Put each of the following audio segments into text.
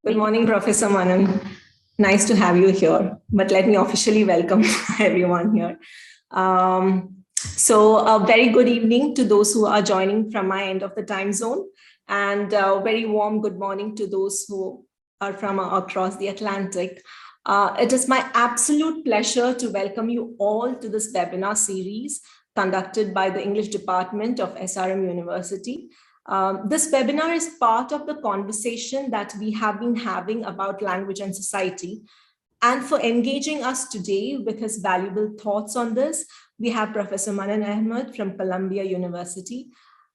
Good morning, Professor Manan. Nice to have you here, but let me officially welcome everyone here. So a very good evening to those who are joining from my end of the time zone, and a very warm good morning to those who are from across the Atlantic. It is my absolute pleasure to welcome you all to this webinar series conducted by the English Department of SRM University. This webinar is part of the conversation that we have been having about language and society. And for engaging us today with his valuable thoughts on this, we have Professor Manan Ahmed from Columbia University.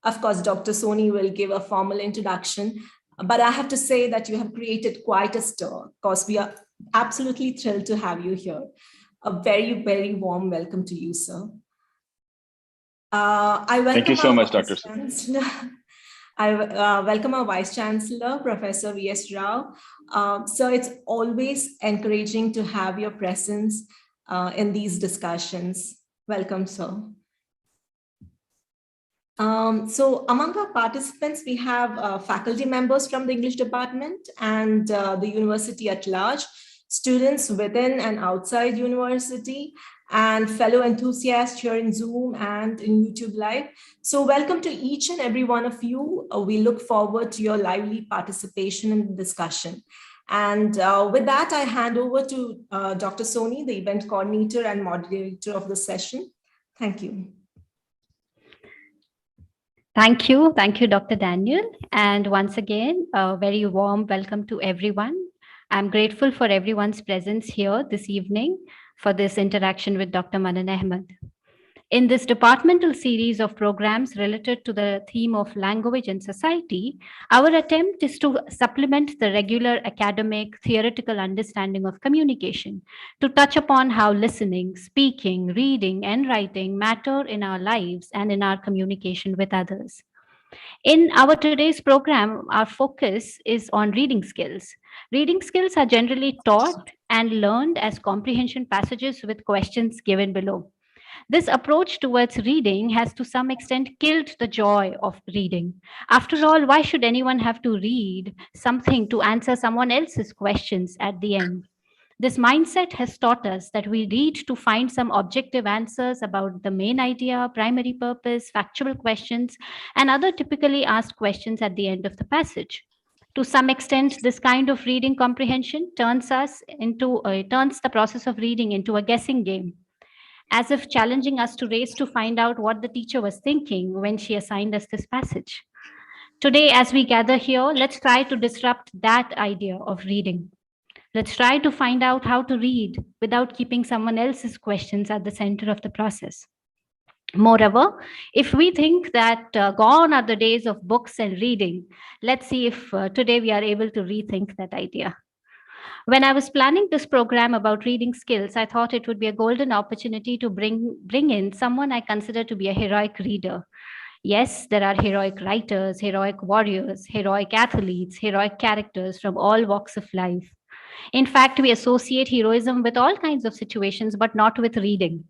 Of course, Dr. Soni will give a formal introduction, but I have to say that you have created quite a stir because we are absolutely thrilled to have you here. A very, very warm welcome to you, sir. Thank you so much, Dr. I welcome our Vice Chancellor, Professor V.S. Rao. So it's always encouraging to have your presence in these discussions. Welcome, sir. So among our participants, we have faculty members from the English department and the university at large, students within and outside university, and fellow enthusiasts here in Zoom and in YouTube Live. So welcome to each and every one of you. We look forward to your lively participation in the discussion. And with that, I hand over to Dr. Soni, the event coordinator and moderator of the session. Thank you. Thank you, Dr. Daniel. And once again, a very warm welcome to everyone. I'm grateful for everyone's presence here this evening for this interaction with Dr. Manan Ahmed. In this departmental series of programs related to the theme of language and society, our attempt is to supplement the regular academic theoretical understanding of communication to touch upon how listening, speaking, reading, and writing matter in our lives and in our communication with others. In our today's program, our focus is on reading skills. Reading skills are generally taught and learned as comprehension passages with questions given below. This approach towards reading has to some extent killed the joy of reading. After all, why should anyone have to read something to answer someone else's questions at the end? This mindset has taught us that we read to find some objective answers about the main idea, primary purpose, factual questions, and other typically asked questions at the end of the passage. To some extent, this kind of reading comprehension turns the process of reading into a guessing game, as if challenging us to race to find out what the teacher was thinking when she assigned us this passage. Today, as we gather here, let's try to disrupt that idea of reading. Let's try to find out how to read without keeping someone else's questions at the center of the process. Moreover, if we think that gone are the days of books and reading, let's see if today we are able to rethink that idea. When I was planning this program about reading skills, I thought it would be a golden opportunity to bring in someone I consider to be a heroic reader. Yes, there are heroic writers, heroic warriors, heroic athletes, heroic characters from all walks of life. In fact, we associate heroism with all kinds of situations, but not with reading.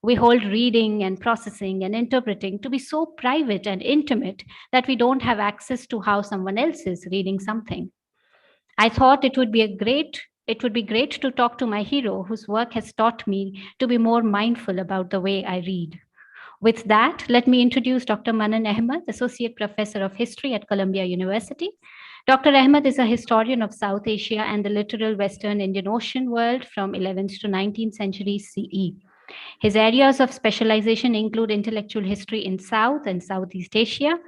We hold reading and processing and interpreting to be so private and intimate that we don't have access to how someone else is reading something. I thought it would be great to talk to my hero whose work has taught me to be more mindful about the way I read. With that, let me introduce Dr. Manan Ahmed, Associate Professor of History at Columbia University. Dr. Ahmed is a historian of South Asia and the littoral Western Indian Ocean world from 11th to 19th century CE. His areas of specialization include intellectual history in South and Southeast Asia,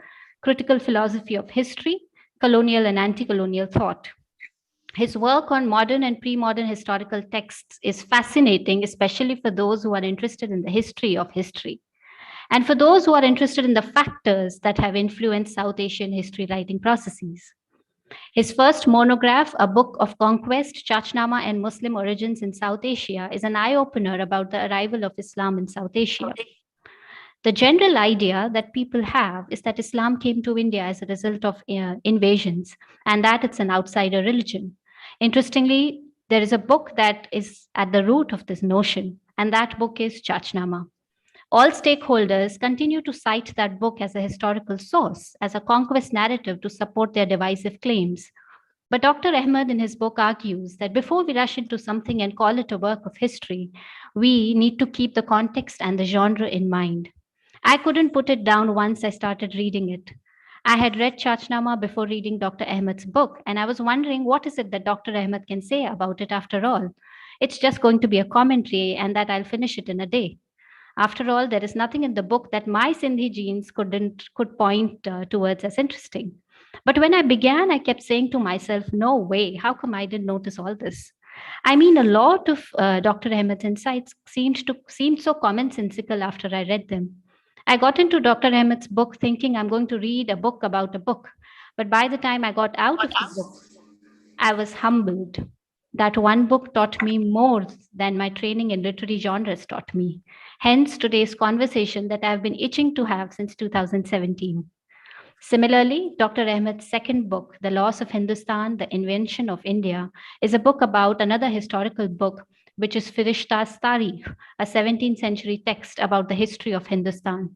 critical philosophy of history, colonial and anti-colonial thought. His work on modern and pre-modern historical texts is fascinating, especially for those who are interested in the history of history, and for those who are interested in the factors that have influenced South Asian history writing processes. His first monograph, A Book of Conquest, Chachnama and Muslim Origins in South Asia, is an eye-opener about the arrival of Islam in South Asia. The general idea that people have is that Islam came to India as a result of invasions and that it's an outsider religion. Interestingly, there is a book that is at the root of this notion, and that book is Chachnama. All stakeholders continue to cite that book as a historical source, as a conquest narrative to support their divisive claims. But Dr. Ahmed in his book argues that before we rush into something and call it a work of history, we need to keep the context and the genre in mind. I couldn't put it down once I started reading it. I had read Chachnama before reading Dr. Ahmed's book, and I was wondering what is it that Dr. Ahmed can say about it after all. It's just going to be a commentary, and that I'll finish it in a day. After all, there is nothing in the book that my Sindhi genes could point towards as interesting. But when I began, I kept saying to myself, "No way! How come I didn't notice all this?" I mean, a lot of Dr. Ahmed's insights seemed so commonsensical after I read them. I got into Dr. Ahmed's book thinking I'm going to read a book about a book, but by the time I got out of the book, I was humbled. That one book taught me more than my training in literary genres taught me. Hence, today's conversation that I've been itching to have since 2017. Similarly, Dr. Ahmed's second book, The Loss of Hindustan, The Invention of India, is a book about another historical book, which is Firishta's Tarikh, a 17th century text about the history of Hindustan.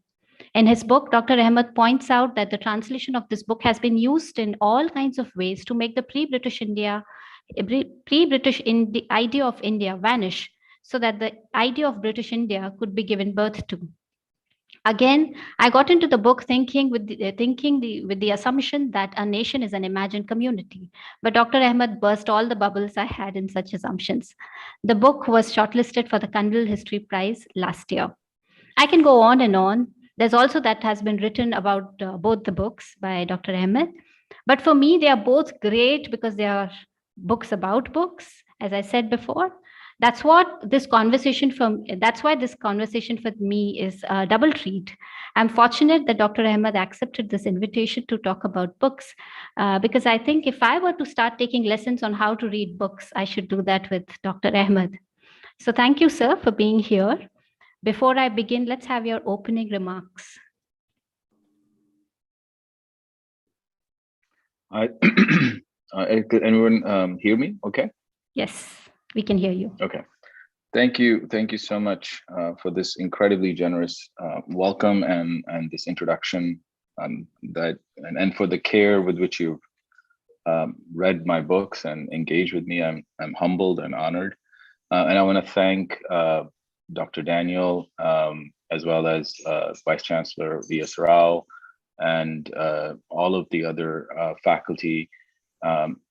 In his book, Dr. Ahmed points out that the translation of this book has been used in all kinds of ways to make the pre-British idea of India vanish so that the idea of British India could be given birth to. Again, I got into the book with the assumption that a nation is an imagined community. But Dr. Ahmed burst all the bubbles I had in such assumptions. The book was shortlisted for the Kandil History Prize last year. I can go on and on. There's also that has been written about both the books by Dr. Ahmed. But for me, they are both great because they are books about books, as I said before. That's why this conversation for me is a double treat. I'm fortunate that Dr. Ahmed accepted this invitation to talk about books because I think if I were to start taking lessons on how to read books, I should do that with Dr. Ahmed. So thank you, sir, for being here. Before I begin, let's have your opening remarks. Could anyone hear me? Okay. Yes, we can hear you. Okay. Thank you so much for this incredibly generous welcome and this introduction, and for the care with which you've read my books and engaged with me. I'm humbled and honored, and I want to thank Dr. Daniel as well as Vice Chancellor V.S. Rao and all of the other faculty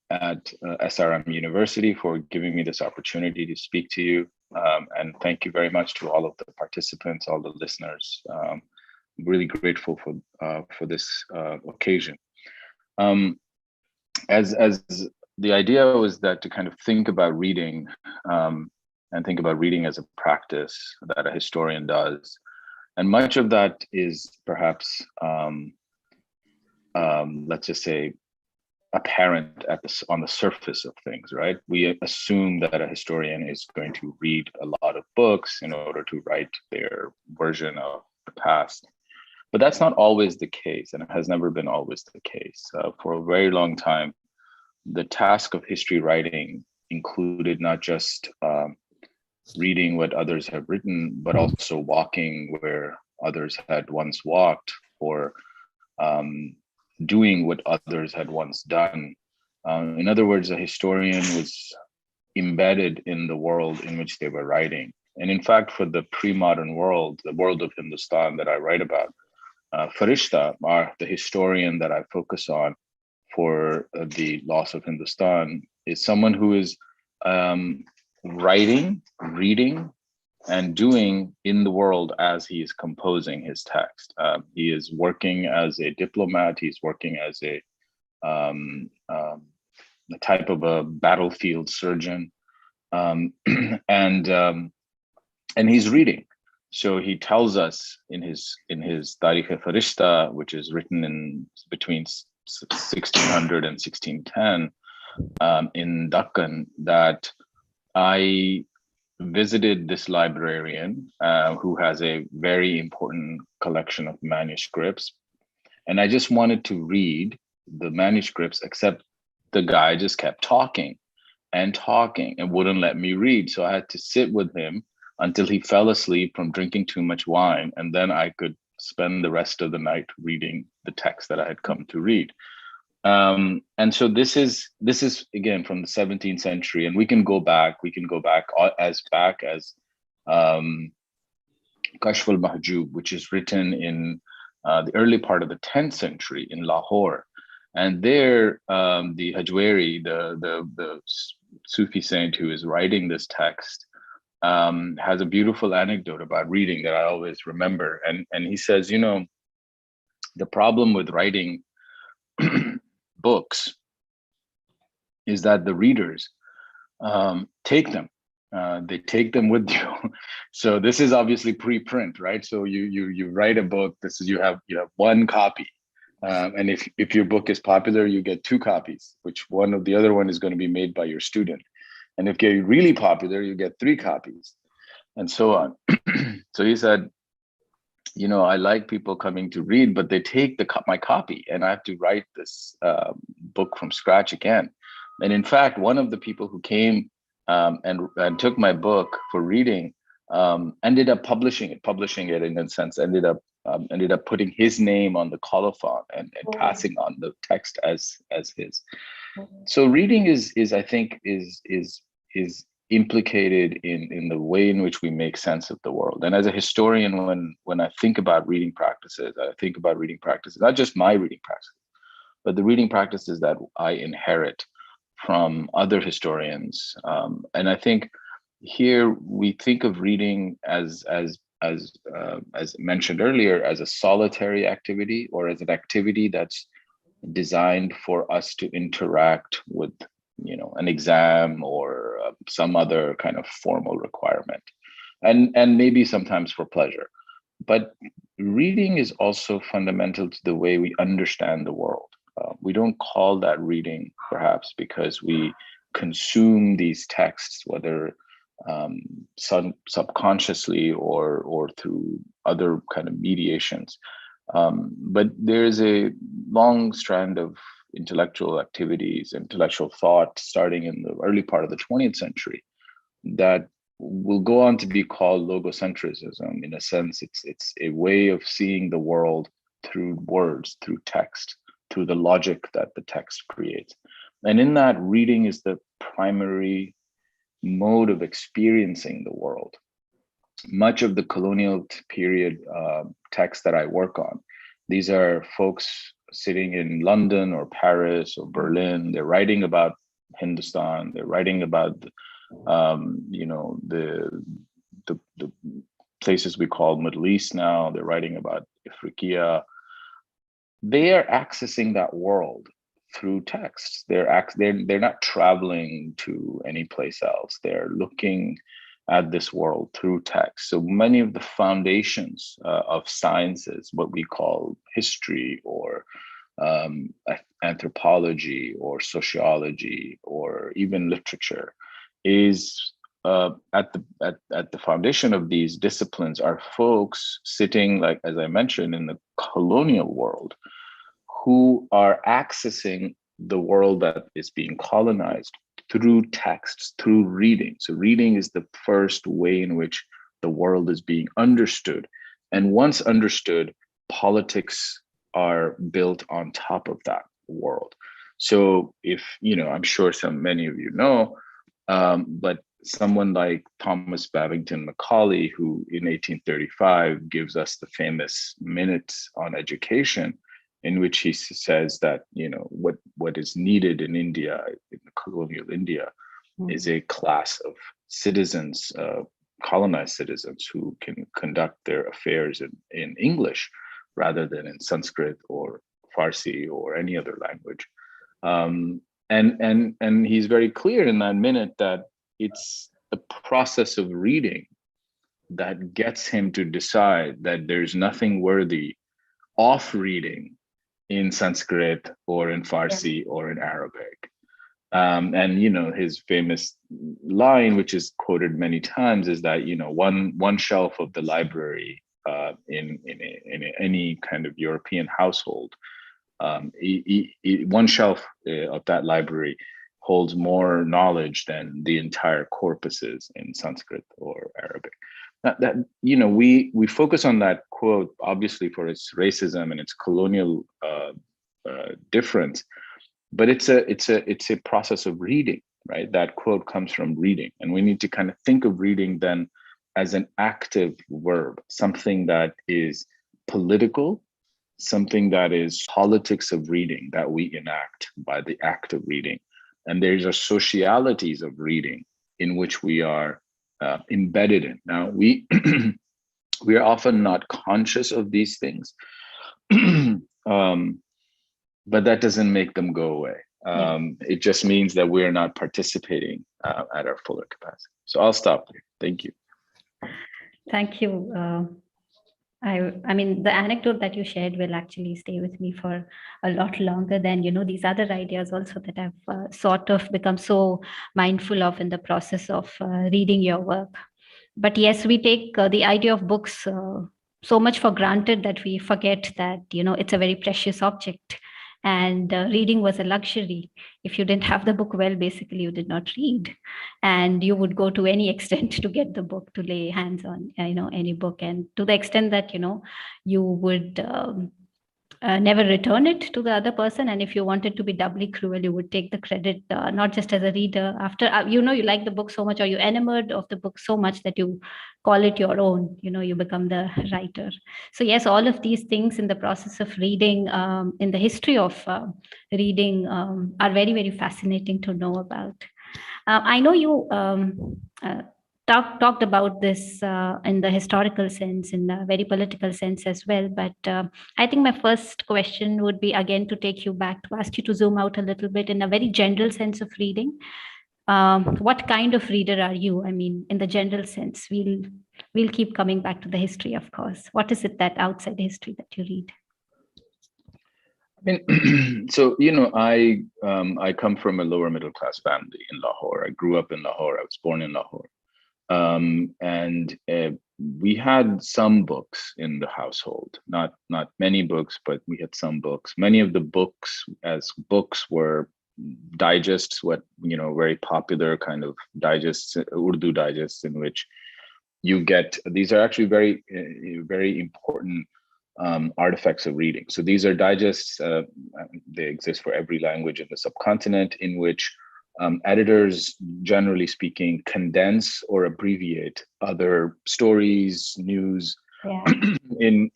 at SRM University for giving me this opportunity to speak to you. And thank you very much to all of the participants, all the listeners. I'm really grateful for this occasion. As the idea was that to kind of think about reading and think about reading as a practice that a historian does. And much of that is perhaps, let's just say, apparent on the surface of things, right? We assume that a historian is going to read a lot of books in order to write their version of the past. But that's not always the case, and it has never been always the case. For a very long time, the task of history writing included not just reading what others have written, but also walking where others had once walked, or doing what others had once done. In other words, a historian was embedded in the world in which they were writing. And in fact, for the pre-modern world, the world of Hindustan that I write about, Farishta, the historian that I focus on for the loss of Hindustan, is someone who is writing, reading, and doing in the world as he is composing his text. He is working as a diplomat. He's working as a type of a battlefield surgeon, and he's reading. So he tells us in his Tarikh-e-Farishta, which is written in between 1600 and 1610 in Deccan, that I visited this librarian who has a very important collection of manuscripts. And I just wanted to read the manuscripts, except the guy just kept talking and wouldn't let me read. So I had to sit with him until he fell asleep from drinking too much wine. And then I could spend the rest of the night reading the text that I had come to read. And so this is again from the 17th century, and we can go back as Kashf al-Mahjub, which is written in the early part of the 10th century in Lahore. And there, the Hajwari, the Sufi saint who is writing this text, has a beautiful anecdote about reading that I always remember. And he says, you know, the problem with writing books is that the readers take them. They take them with you. So this is obviously pre-print, right? So you write a book. This is you have one copy, and if your book is popular, you get two copies, which one of the other one is going to be made by your student. And if you're really popular, you get three copies, and so on. So he said, you know, I like people coming to read, but they take my copy, and I have to write this book from scratch again. And in fact, one of the people who came and took my book for reading ended up publishing it in a sense, ended up putting his name on the colophon and passing on the text as his. So reading is I think is implicated in the way in which we make sense of the world. And as a historian, when I think about reading practices, not just my reading practices, but the reading practices that I inherit from other historians. And I think here we think of reading as mentioned earlier, as a solitary activity, or as an activity that's designed for us to interact with, you know, an exam or some other kind of formal requirement, and maybe sometimes for pleasure. But reading is also fundamental to the way we understand the world. We don't call that reading, perhaps because we consume these texts, whether subconsciously or through other kind of mediations. But there's a long strand of intellectual activities, intellectual thought, starting in the early part of the 20th century, that will go on to be called logocentrism. In a sense, it's a way of seeing the world through words, through text, through the logic that the text creates. And in that, reading is the primary mode of experiencing the world. Much of the colonial period texts that I work on, these are folks sitting in London or Paris or Berlin. They're writing about Hindustan. They're writing about, you know, the places we call Middle East now. They're writing about Africa. They are accessing that world through texts. They're not traveling to any place else. They're looking at this world through text. So many of the foundations of sciences, what we call history or anthropology or sociology or even literature, is at the foundation of these disciplines are folks sitting, like as I mentioned, in the colonial world, who are accessing the world that is being colonized through texts, through reading. So reading is the first way in which the world is being understood. And once understood, politics are built on top of that world. So if, you know, I'm sure many of you know, but someone like Thomas Babington Macaulay, who in 1835 gives us the famous Minutes on Education, in which he says that, you know, what is needed in India, in colonial India, is a class of citizens, colonized citizens, who can conduct their affairs in English rather than in Sanskrit or Farsi or any other language. And he's very clear in that minute that it's the process of reading that gets him to decide that there's nothing worthy of reading in Sanskrit or in Farsi or in Arabic. And, you know, his famous line, which is quoted many times, is that, you know, one shelf of the library in any kind of European household, one shelf of that library holds more knowledge than the entire corpuses in Sanskrit or Arabic. That you know, we focus on that quote obviously for its racism and its colonial difference, but it's a process of reading, right? That quote comes from reading, and we need to kind of think of reading then as an active verb, something that is political, something that is politics of reading that we enact by the act of reading. And there's a socialities of reading in which we are embedded in. Now, we we are often not conscious of these things, but that doesn't make them go away. It just means that we're not participating at our fuller capacity. So I'll stop there. Thank you. Thank you. I mean, the anecdote that you shared will actually stay with me for a lot longer than, these other ideas also that I've sort of become so mindful of in the process of reading your work. But yes, we take the idea of books so much for granted that we forget that, it's a very precious object. And reading was a luxury. If you didn't have the book, well, basically you did not read, and you would go to any extent to get the book, to lay hands on any book, and to the extent that you would never return it to the other person. And if you wanted to be doubly cruel, you would take the credit, not just as a reader, after you like the book so much, or you enamored of the book so much that you call it your own, you become the writer. So yes, all of these things in the process of reading, in the history of reading, are very, very fascinating to know about. I know you talked about this in the historical sense, in a very political sense as well. But I think my first question would be, again, to take you back, to ask you to zoom out a little bit in a very general sense of reading. What kind of reader are you? I mean, in the general sense, we'll keep coming back to the history, of course. What is it that outside history that you read? I mean, so I come from a lower middle class family in Lahore. I grew up in Lahore. I was born in Lahore. And we had some books in the household, not many books, but we had some books. Many of the books were digests, very popular kind of digests, Urdu digests, in which you get, these are actually very, very important artifacts of reading. So these are digests, they exist for every language in the subcontinent, in which editors, generally speaking, condense or abbreviate other stories, news, in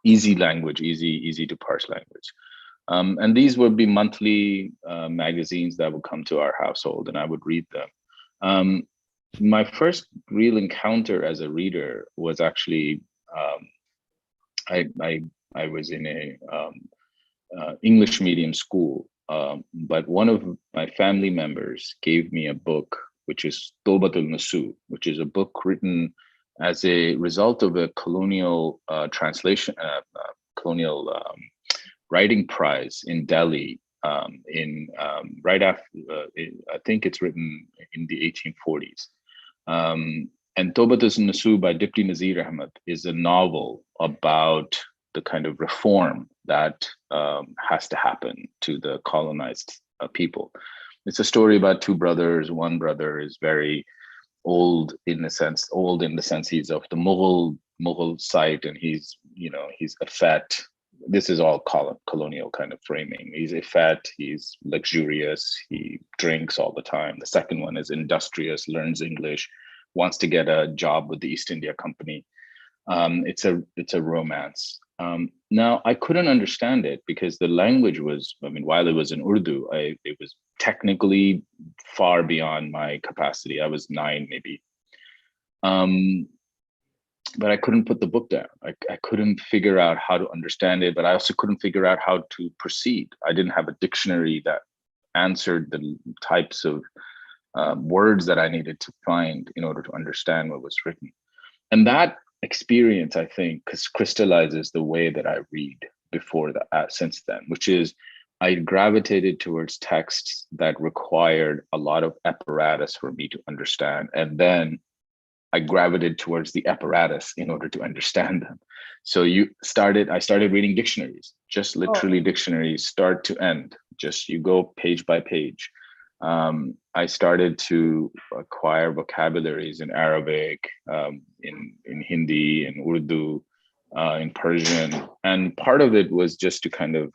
easy language, easy to parse language. And these would be monthly magazines that would come to our household, and I would read them. My first real encounter as a reader was actually I was in a English medium school. But one of my family members gave me a book, which is Tawbatul Nasu, which is a book written as a result of a colonial writing prize in Delhi right after, I think it's written in the 1840s. And Tawbatul Nasu by Dipti Nazir Ahmed is a novel about the kind of reform that has to happen to the colonized people. It's a story about two brothers. One brother is very old in the sense he's of the Mughal side, and he's effete. This is all colonial kind of framing. He's effete, he's luxurious, he drinks all the time. The second one is industrious, learns English, wants to get a job with the East India Company. It's a romance. Now, I couldn't understand it because the language was, while it was in Urdu, it was technically far beyond my capacity. I was 9, maybe. But I couldn't put the book down. I couldn't figure out how to understand it, but I also couldn't figure out how to proceed. I didn't have a dictionary that answered the types of words that I needed to find in order to understand what was written. And that experience, I think, crystallizes the way that I read since then, which is I gravitated towards texts that required a lot of apparatus for me to understand. And then I gravitated towards the apparatus in order to understand them. So I started reading dictionaries, just literally dictionaries, start to end. Just you go page by page. I started to acquire vocabularies in Arabic, in Hindi, in Urdu, in Persian. And part of it was just to kind of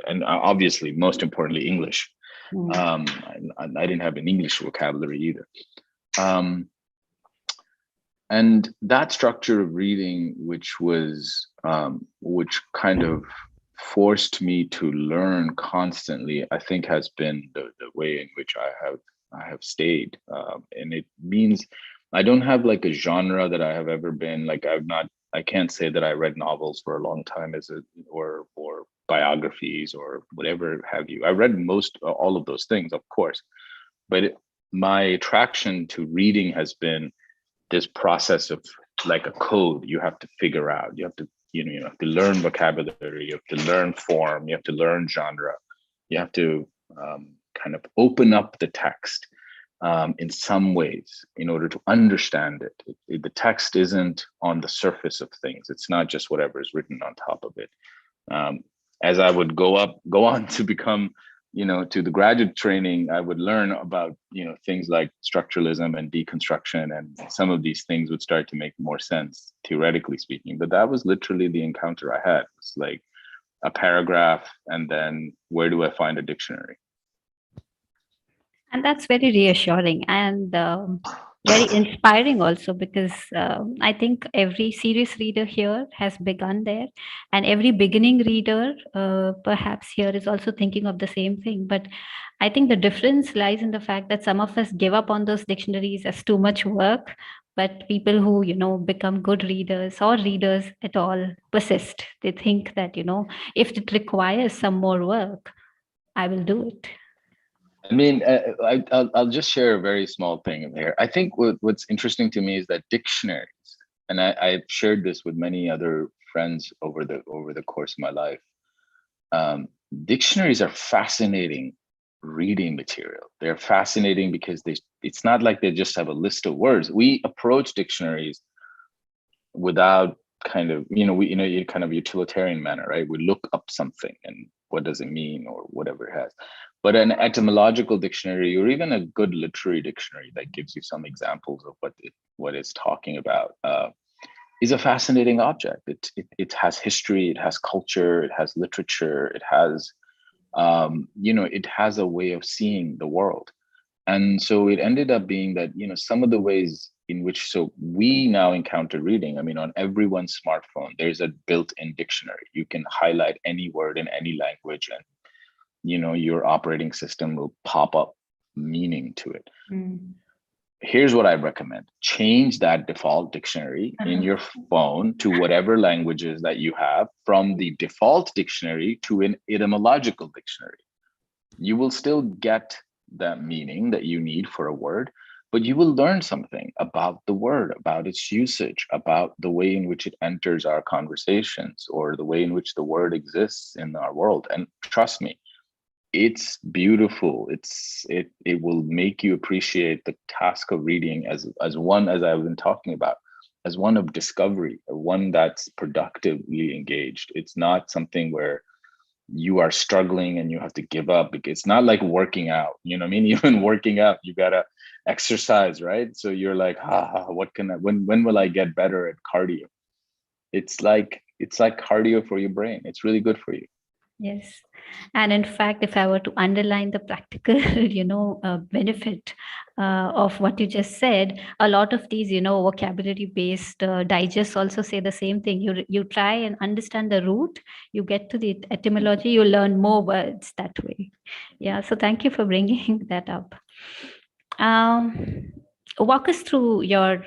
and obviously, most importantly, English. Mm. I didn't have an English vocabulary either. And that structure of reading, which kind of forced me to learn constantly, I think has been the way in which I have stayed. And it means I don't have like a genre that I have ever been like. I can't say that I read novels for a long time or biographies or whatever have you. I read all of those things, of course, but my attraction to reading has been this process of like a code you have to figure out. You have to, you have to learn vocabulary, you have to learn form, you have to learn genre, you have to kind of open up the text in some ways in order to understand it. The text isn't on the surface of things. It's not just whatever is written on top of it. As I would go on to become, to the graduate training, I would learn about, things like structuralism and deconstruction, and some of these things would start to make more sense, theoretically speaking. But that was literally the encounter I had. It's like a paragraph, and then where do I find a dictionary? And that's very reassuring and very inspiring also, because I think every serious reader here has begun there, and every beginning reader perhaps here is also thinking of the same thing. But I think the difference lies in the fact that some of us give up on those dictionaries as too much work, but people who become good readers or readers at all persist. They think that if it requires some more work, I will do it. I mean, I'll just share a very small thing here. I think what's interesting to me is that dictionaries, and I've shared this with many other friends over the course of my life. Dictionaries are fascinating reading material. They're fascinating because it's not like they just have a list of words. We approach dictionaries without kind of, in kind of utilitarian manner, right? We look up something and what does it mean or whatever it has. But an etymological dictionary, or even a good literary dictionary that gives you some examples of what it's talking about, is a fascinating object. It has history, it has culture, it has literature, it has, it has a way of seeing the world. And so it ended up being that, some of the ways in which, so we now encounter reading, I mean, on everyone's smartphone, there's a built-in dictionary. You can highlight any word in any language, and your operating system will pop up meaning to it. Here's what I recommend. Change that default dictionary in your phone to whatever languages that you have, from the default dictionary to an etymological dictionary. You will still get that meaning that you need for a word, but you will learn something about the word, about its usage, about the way in which it enters our conversations, or the way in which the word exists in our world. And trust me, it's beautiful. It will make you appreciate the task of reading as one, as I've been talking about, as one of discovery, one that's productively engaged. It's not something where you are struggling and you have to give up. It's not like working out, you know what I mean? Even working out, you gotta exercise, right? So you're like, what can I, when will I get better at cardio? It's like cardio for your brain. It's really good for you. Yes. And in fact, if I were to underline the practical, benefit of what you just said, a lot of these, vocabulary-based digests also say the same thing. You try and understand the root, you get to the etymology, you learn more words that way. Yeah. So thank you for bringing that up. Walk us through your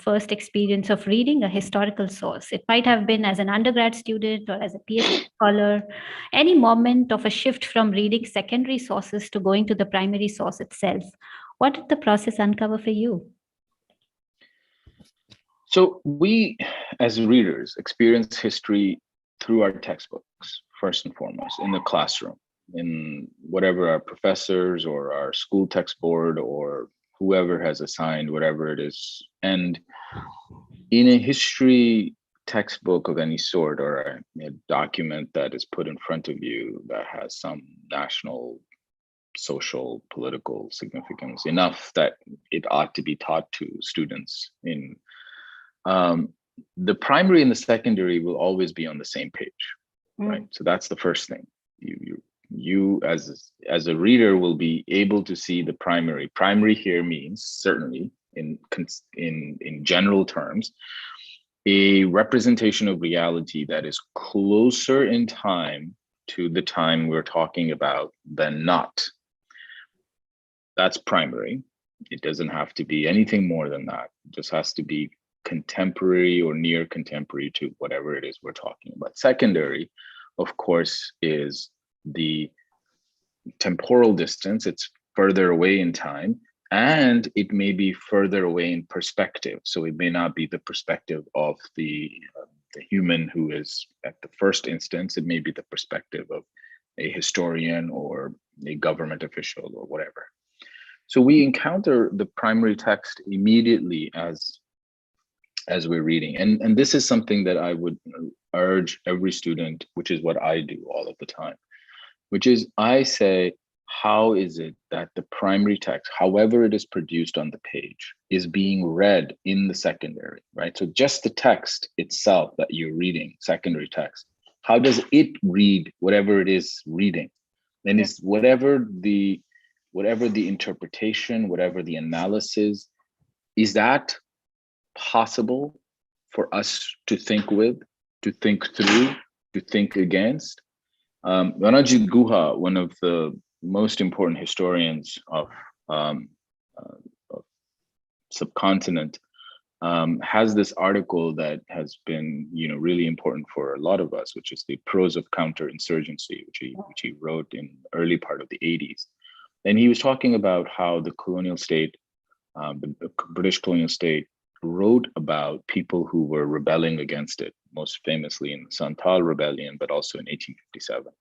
first experience of reading a historical source. It might have been as an undergrad student or as a PhD scholar, any moment of a shift from reading secondary sources to going to the primary source itself. What did the process uncover for you? So we, as readers, experience history through our textbooks, first and foremost, in the classroom, in whatever our professors or our school text board or whoever has assigned whatever it is. And in a history textbook of any sort, or a document that is put in front of you that has some national, social, political significance enough that it ought to be taught to students in the primary and the secondary will always be on the same page, right? So that's the first thing. you as a reader will be able to see the primary. Primary here means certainly in general terms, a representation of reality that is closer in time to the time we're talking about than not. That's primary. It doesn't have to be anything more than that. It just has to be contemporary or near contemporary to whatever it is we're talking about. Secondary, of course, is the temporal distance. It's further away in time, and it may be further away in perspective. So it may not be the perspective of the human who is at the first instance. It may be the perspective of a historian or a government official or whatever. So we encounter the primary text immediately as we're reading. And this is something that I would urge every student, which is what I do all of the time, which is I say, how is it that the primary text, however it is produced on the page, is being read in the secondary, right? So just the text itself that you're reading, secondary text, how does it read whatever it is reading? And it's whatever the interpretation, whatever the analysis, is that possible for us to think with, to think through, to think against? Ranajit Guha, one of the most important historians of subcontinent, has this article that has been, really important for a lot of us, which is the Prose of Counterinsurgency, which he wrote in the early part of the 80s. And he was talking about how the colonial state, the British colonial state, wrote about people who were rebelling against it, most famously in the Santal Rebellion, but also in 1857.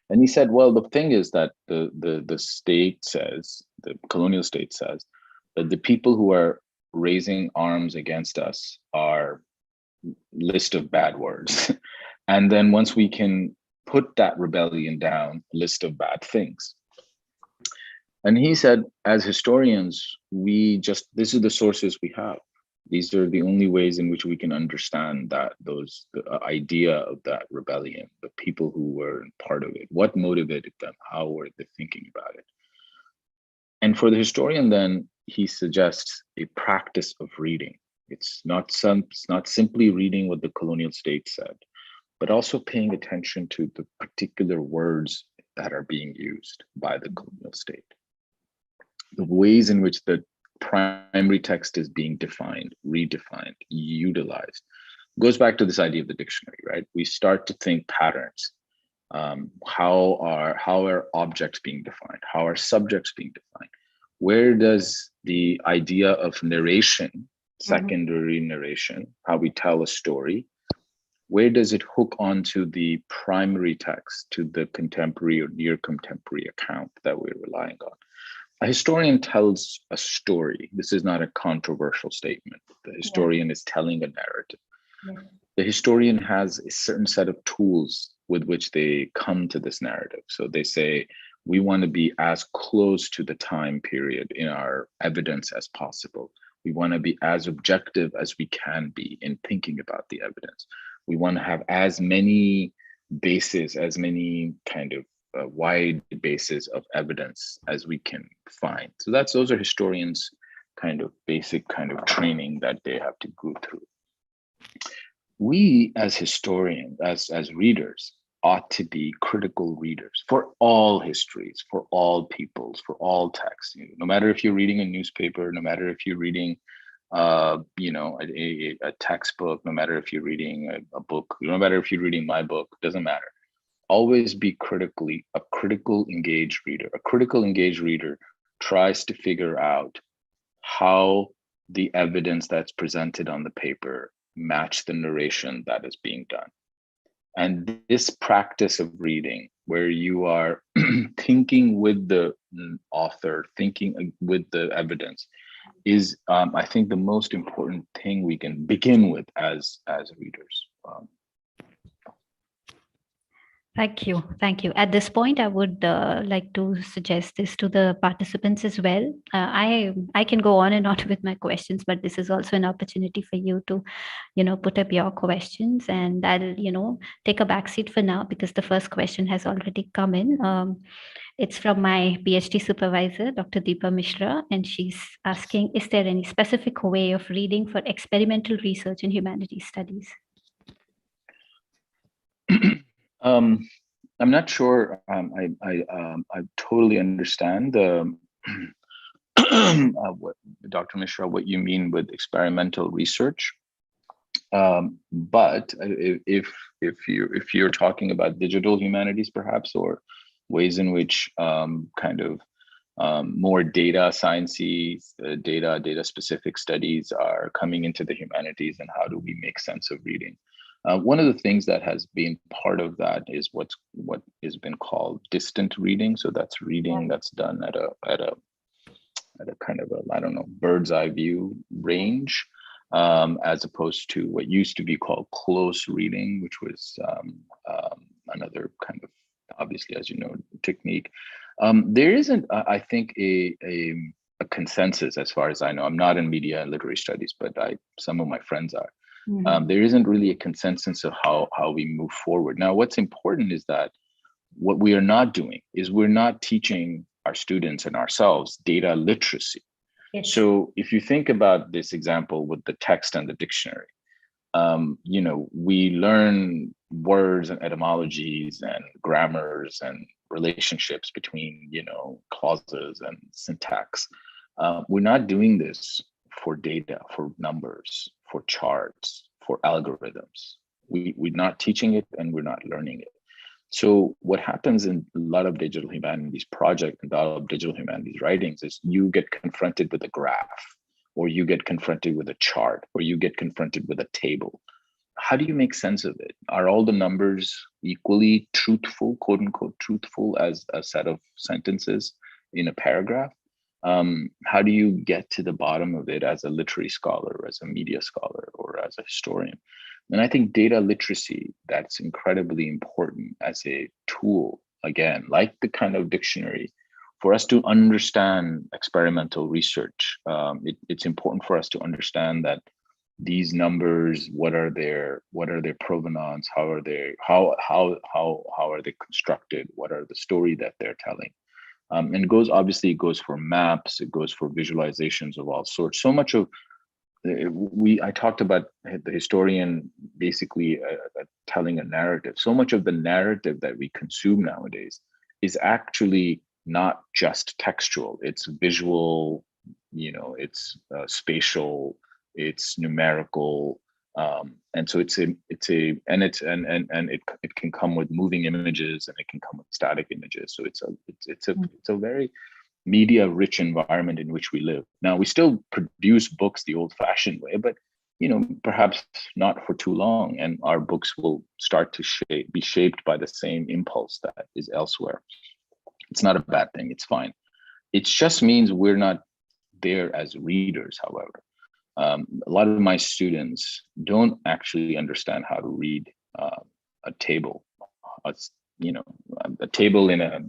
And he said, well, the thing is that the state says, the colonial state says, that the people who are raising arms against us are list of bad words. And then once we can put that rebellion down, list of bad things. And he said, as historians, this is the sources we have. These are the only ways in which we can understand that the idea of that rebellion, the people who were part of it, what motivated them, how were they thinking about it. And for the historian, then he suggests a practice of reading. It's not simply reading what the colonial state said, but also paying attention to the particular words that are being used by the colonial state. The ways in which the primary text is being defined, redefined, utilized, goes back to this idea of the dictionary, right? We start to think patterns. How are objects being defined? How are subjects being defined? Where does the idea of narration, secondary narration, how we tell a story, where does it hook onto the primary text, to the contemporary or near contemporary account that we're relying on? A historian tells a story. This is not a controversial statement. The historian is telling a narrative. The historian has a certain set of tools with which they come to this narrative. So they say, we want to be as close to the time period in our evidence as possible. We want to be as objective as we can be in thinking about the evidence. We want to have as many bases, as many kind of wide bases of evidence as we can find. So those are historians' kind of basic kind of training that they have to go through. We as historians, as readers, ought to be critical readers for all histories, for all peoples, for all texts. No matter if you're reading a newspaper, no matter if you're reading a textbook, no matter if you're reading a book, no matter if you're reading my book, doesn't matter. Always be a critical engaged reader. A critical engaged reader tries to figure out how the evidence that's presented on the paper match the narration that is being done. And this practice of reading, where you are thinking with the author, thinking with the evidence, is, I think, the most important thing we can begin with as readers. Thank you. Thank you. At this point, I would like to suggest this to the participants as well. I can go on and on with my questions, but this is also an opportunity for you to, put up your questions, and I'll, take a backseat for now because the first question has already come in. It's from my PhD supervisor, Dr. Deepa Mishra, and she's asking, is there any specific way of reading for experimental research in humanities studies? I'm not sure. I totally understand what Dr. Mishra, what you mean with experimental research. But if you're talking about digital humanities, perhaps, or ways in which more data sciencey, data specific studies are coming into the humanities, and how do we make sense of reading? One of the things that has been part of that is what has been called distant reading. So that's reading that's done at a kind of a, I don't know, bird's eye view range, as opposed to what used to be called close reading, which was another kind of, obviously, as you know, technique. There isn't, I think, a consensus, as far as I know. I'm not in media and literary studies, but some of my friends are. There isn't really a consensus of how we move forward. Now, what's important is that what we are not doing is we're not teaching our students and ourselves data literacy. Yes. So if you think about this example with the text and the dictionary, we learn words and etymologies and grammars and relationships between, clauses and syntax. We're not doing this for data, for numbers, for charts, for algorithms. We're not teaching it, and we're not learning it. So what happens in a lot of digital humanities projects and a lot of digital humanities writings is you get confronted with a graph, or you get confronted with a chart, or you get confronted with a table. How do you make sense of it? Are all the numbers equally truthful, quote unquote, truthful as a set of sentences in a paragraph? How do you get to the bottom of it as a literary scholar, as a media scholar, or as a historian? And I think data literacy, that's incredibly important as a tool, again, like the kind of dictionary, for us to understand experimental research. It's important for us to understand that these numbers, what are their provenance? How are they constructed? What are the story that they're telling? And it goes for maps, it goes for visualizations of all sorts. So much of I talked about the historian basically telling a narrative. So much of the narrative that we consume nowadays is actually not just textual. It's visual, it's spatial, it's numerical, and so it can come with moving images, and it can come with static images. So it's a very media rich environment in which we live. Now, we still produce books the old fashioned way, but perhaps not for too long, and our books will start to be shaped by the same impulse that is elsewhere. It's not a bad thing, it's fine. It just means we're not there as readers. However, a lot of my students don't actually understand how to read a table, a table in a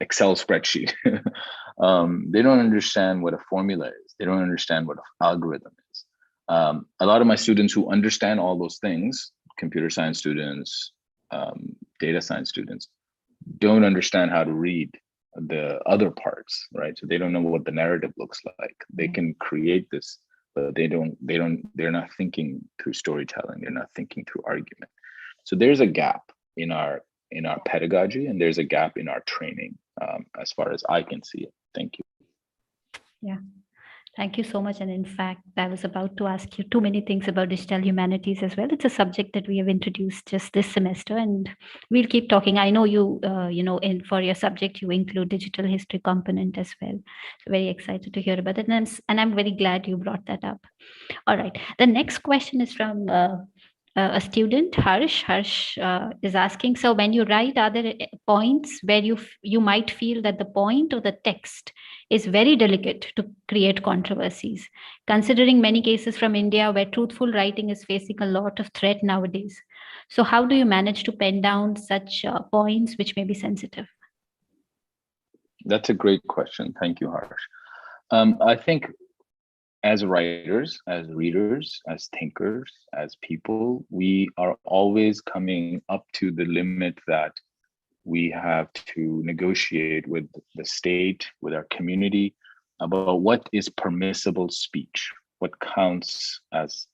Excel spreadsheet. They don't understand what a formula is. They don't understand what an algorithm is. A lot of my students who understand all those things, computer science students, data science students, don't understand how to read the other parts, right? So they don't know what the narrative looks like. They can create this, but they're not thinking through storytelling. They're not thinking through argument. So there's a gap in our pedagogy, and there's a gap in our training, as far as I can see it. Thank you. Yeah, thank you so much. And in fact, I was about to ask you too many things about digital humanities as well. It's a subject that we have introduced just this semester, and we'll keep talking. I know you, for your subject, you include digital history component as well. So very excited to hear about it, and I'm very glad you brought that up. All right, the next question is from a student, Harsh. Harsh is asking, so when you write, are there points where you might feel that the point or the text is very delicate to create controversies, considering many cases from India where truthful writing is facing a lot of threat nowadays? So how do you manage to pen down such points which may be sensitive? That's a great question. Thank you, Harsh. I think as writers, as readers, as thinkers, as people, we are always coming up to the limit that we have to negotiate with the state, with our community, about what is permissible speech, what counts as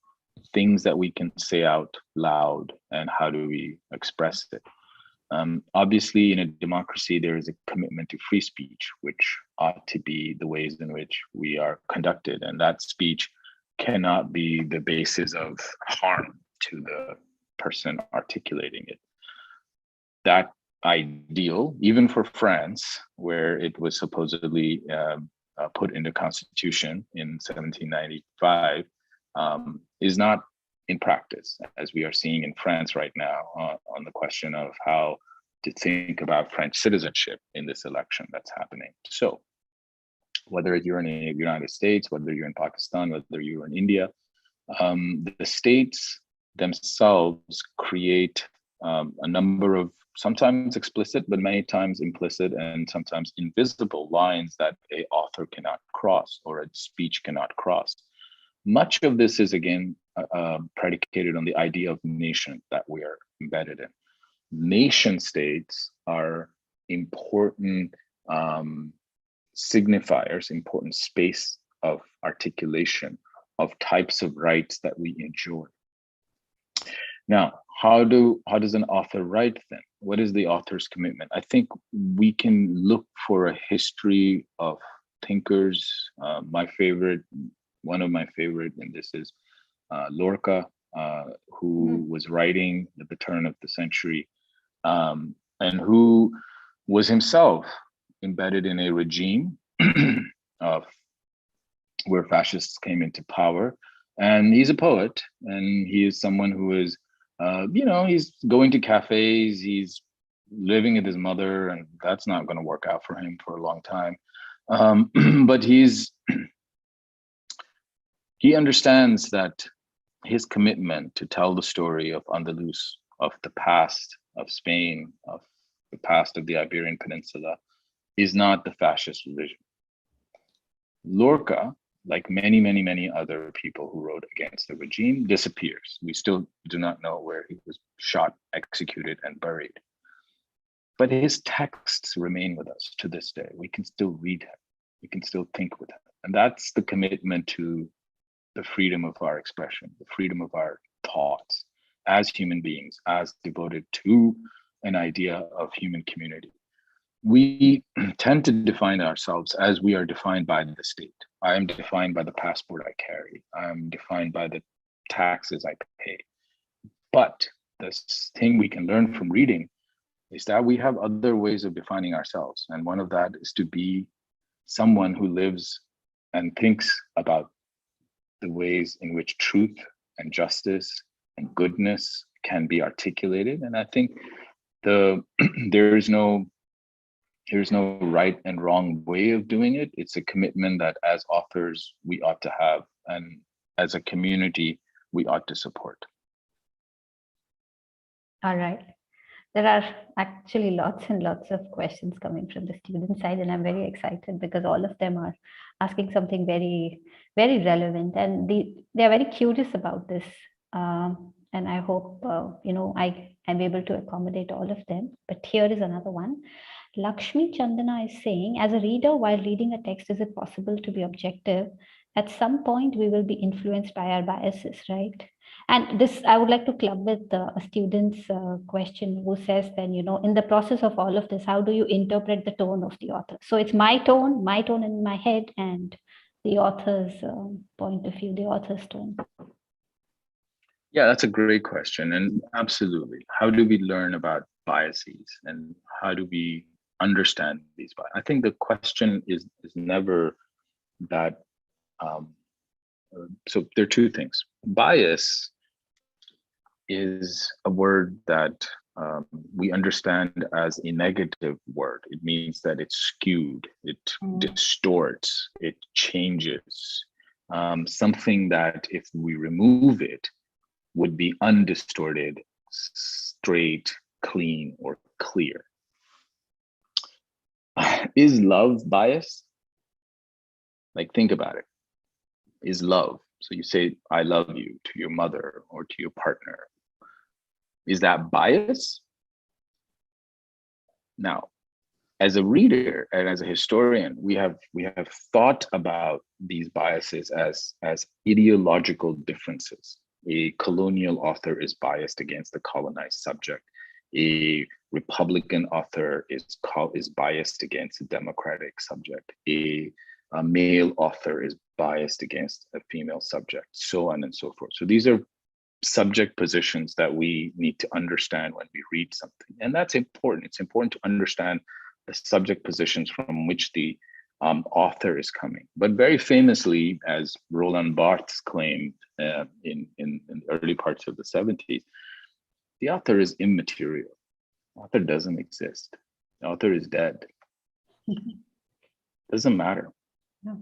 things that we can say out loud, and how do we express it. Obviously, in a democracy, there is a commitment to free speech, which ought to be the ways in which we are conducted. And that speech cannot be the basis of harm to the person articulating it. That ideal, even for France, where it was supposedly put in the constitution in 1795, is not in practice, as we are seeing in France right now on the question of how to think about French citizenship in this election that's happening. So whether you're in the United States, whether you're in Pakistan, whether you're in India, the states themselves create a number of sometimes explicit, but many times implicit and sometimes invisible lines that an author cannot cross or a speech cannot cross. Much of this is, again, predicated on the idea of nation that we are embedded in. Nation states are important signifiers, important space of articulation of types of rights that we enjoy. Now, how does an author write then? What is the author's commitment? I think we can look for a history of thinkers. One of my favorite, and this is Lorca, who was writing at the turn of the century, and who was himself embedded in a regime of where fascists came into power. And he's a poet, and he is someone who is, he's going to cafes, he's living with his mother, and that's not going to work out for him for a long time. But he understands that his commitment to tell the story of Andalus, of the past of Spain, of the past of the Iberian Peninsula, is not the fascist vision. Lorca, like many, many, many other people who wrote against the regime, disappears. We still do not know where he was shot, executed, and buried. But his texts remain with us to this day. We can still read him. We can still think with him. And that's the commitment to the freedom of our expression, the freedom of our thoughts as human beings, as devoted to an idea of human community. We tend to define ourselves as we are defined by the state. I am defined by the passport I carry. I'm defined by the taxes I pay. But the thing we can learn from reading is that we have other ways of defining ourselves. And one of that is to be someone who lives and thinks about the ways in which truth and justice and goodness can be articulated. And I think there's no right and wrong way of doing it. It's a commitment that as authors we ought to have, and as a community we ought to support. All right. There are actually lots and lots of questions coming from the student side, and I'm very excited because all of them are asking something very, very relevant, and they are very curious about this. And I hope, I'm able to accommodate all of them. But here is another one. Lakshmi Chandana is saying, as a reader, while reading a text, is it possible to be objective? At some point, we will be influenced by our biases, right? And this, I would like to club with a student's question who says then, in the process of all of this, how do you interpret the tone of the author? So it's my tone in my head, and the author's point of view, the author's tone. Yeah, that's a great question. And absolutely. How do we learn about biases, and how do we understand these biases? I think the question is never that. So there are two things. Bias is a word that we understand as a negative word. It means that it's skewed, it distorts, it changes. Something that if we remove it would be undistorted, straight, clean, or clear. Is love bias? Like, think about it. Is love, so you say I love you to your mother or to your partner, is that bias? Now, as a reader and as a historian, we have thought about these biases as ideological differences. A colonial author is biased against the colonized subject. A Republican author is biased against a democratic subject. A male author is biased against a female subject, so on and so forth. So these are subject positions that we need to understand when we read something. And that's important. It's important to understand the subject positions from which the author is coming. But very famously, as Roland Barthes claimed in the early parts of the 70s, the author is immaterial. The author doesn't exist. The author is dead. Doesn't matter. No.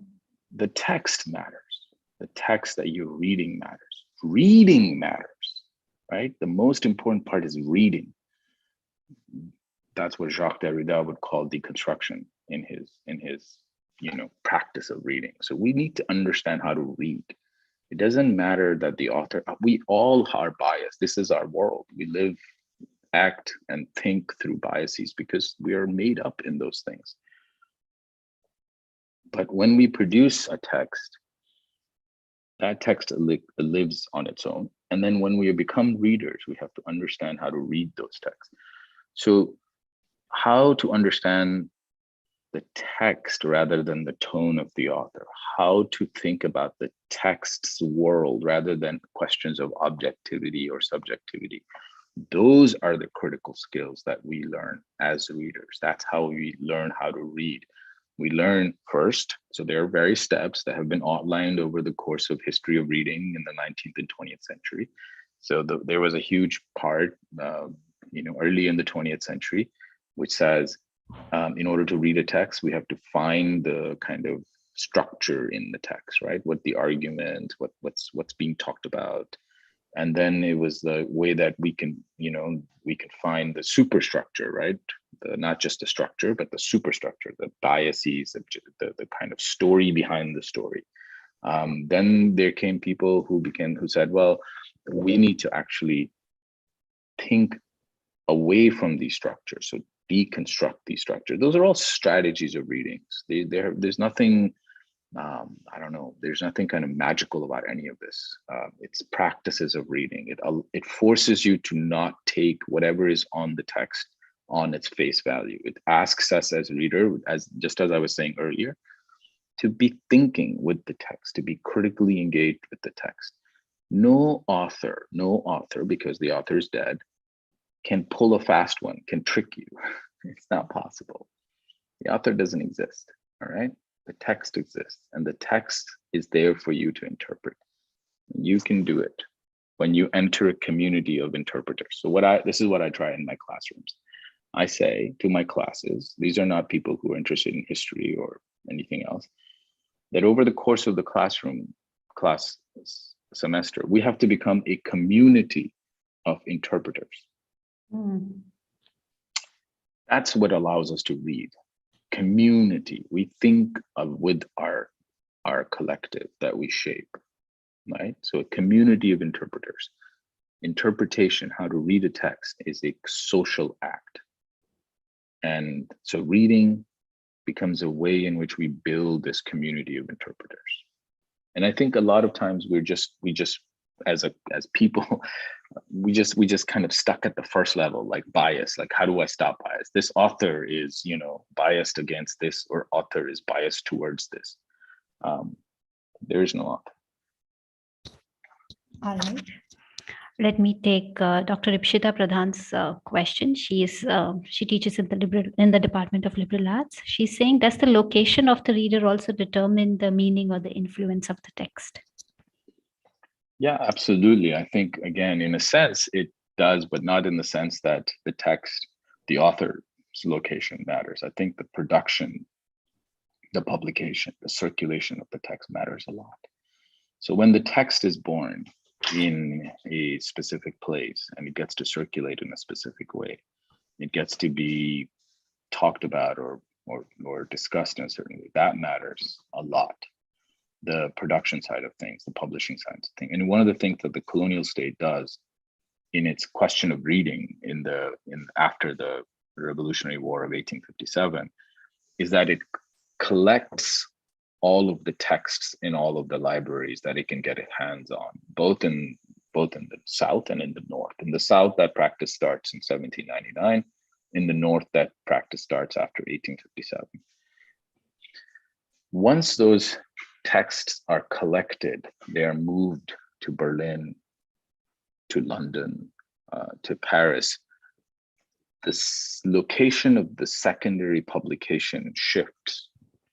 The text matters. The text that you're reading matters. Reading matters, right? The most important part is reading. That's what Jacques Derrida would call deconstruction in his practice of reading. So we need to understand how to read. It doesn't matter that the author, we all are biased. This is our world. We live, act, and think through biases because we are made up in those things. But when we produce a text, that text lives on its own. And then when we become readers, we have to understand how to read those texts. So how to understand the text rather than the tone of the author, how to think about the text's world rather than questions of objectivity or subjectivity. Those are the critical skills that we learn as readers. That's how we learn how to read. We learn first, so there are various steps that have been outlined over the course of history of reading in the 19th and 20th century. So there was a huge part, early in the 20th century, which says, in order to read a text, we have to find the kind of structure in the text, right? What the argument, what's being talked about. And then it was the way that we can find the superstructure, right? Not just the structure, but the superstructure, the biases, the kind of story behind the story. Then there came people who said, well, we need to actually think away from these structures. So deconstruct these structures. Those are all strategies of readings. There's nothing, there's nothing kind of magical about any of this. It's practices of reading. It forces you to not take whatever is on the text on its face value. It asks us as reader, just as I was saying earlier, to be thinking with the text, to be critically engaged with the text. No author, because the author is dead, can pull a fast one, can trick you. It's not possible. The author doesn't exist, all right? The text exists, and the text is there for you to interpret. You can do it when you enter a community of interpreters. So this is what I try in my classrooms. I say to my classes, these are not people who are interested in history or anything else, that over the course of the class semester, we have to become a community of interpreters. That's what allows us to read. Community. We think with our collective that we shape, right? So a community of interpreters. Interpretation, how to read a text, is a social act. And so reading becomes a way in which we build this community of interpreters. And I think a lot of times we just as people, we just kind of stuck at the first level, like bias, like how do I stop bias? This author is, biased against this, or author is biased towards this. There is no author. All right. Let me take Dr. Ipshita Pradhan's question. She teaches in the Department of Liberal Arts. She's saying, does the location of the reader also determine the meaning or the influence of the text? Yeah, absolutely. I think, again, in a sense, it does, but not in the sense that the text, the author's location matters. I think the production, the publication, the circulation of the text matters a lot. So when the text is born, in a specific place, and it gets to circulate in a specific way. It gets to be talked about or discussed in a certain way. That matters a lot. The production side of things, the publishing side of things. And one of the things that the colonial state does in its question of reading after the Revolutionary War of 1857 is that it collects all of the texts in all of the libraries that it can get its hands on, both in the South and in the North. In the South, that practice starts in 1799. In the North, that practice starts after 1857. Once those texts are collected, they are moved to Berlin, to London, to Paris. The location of the secondary publication shifts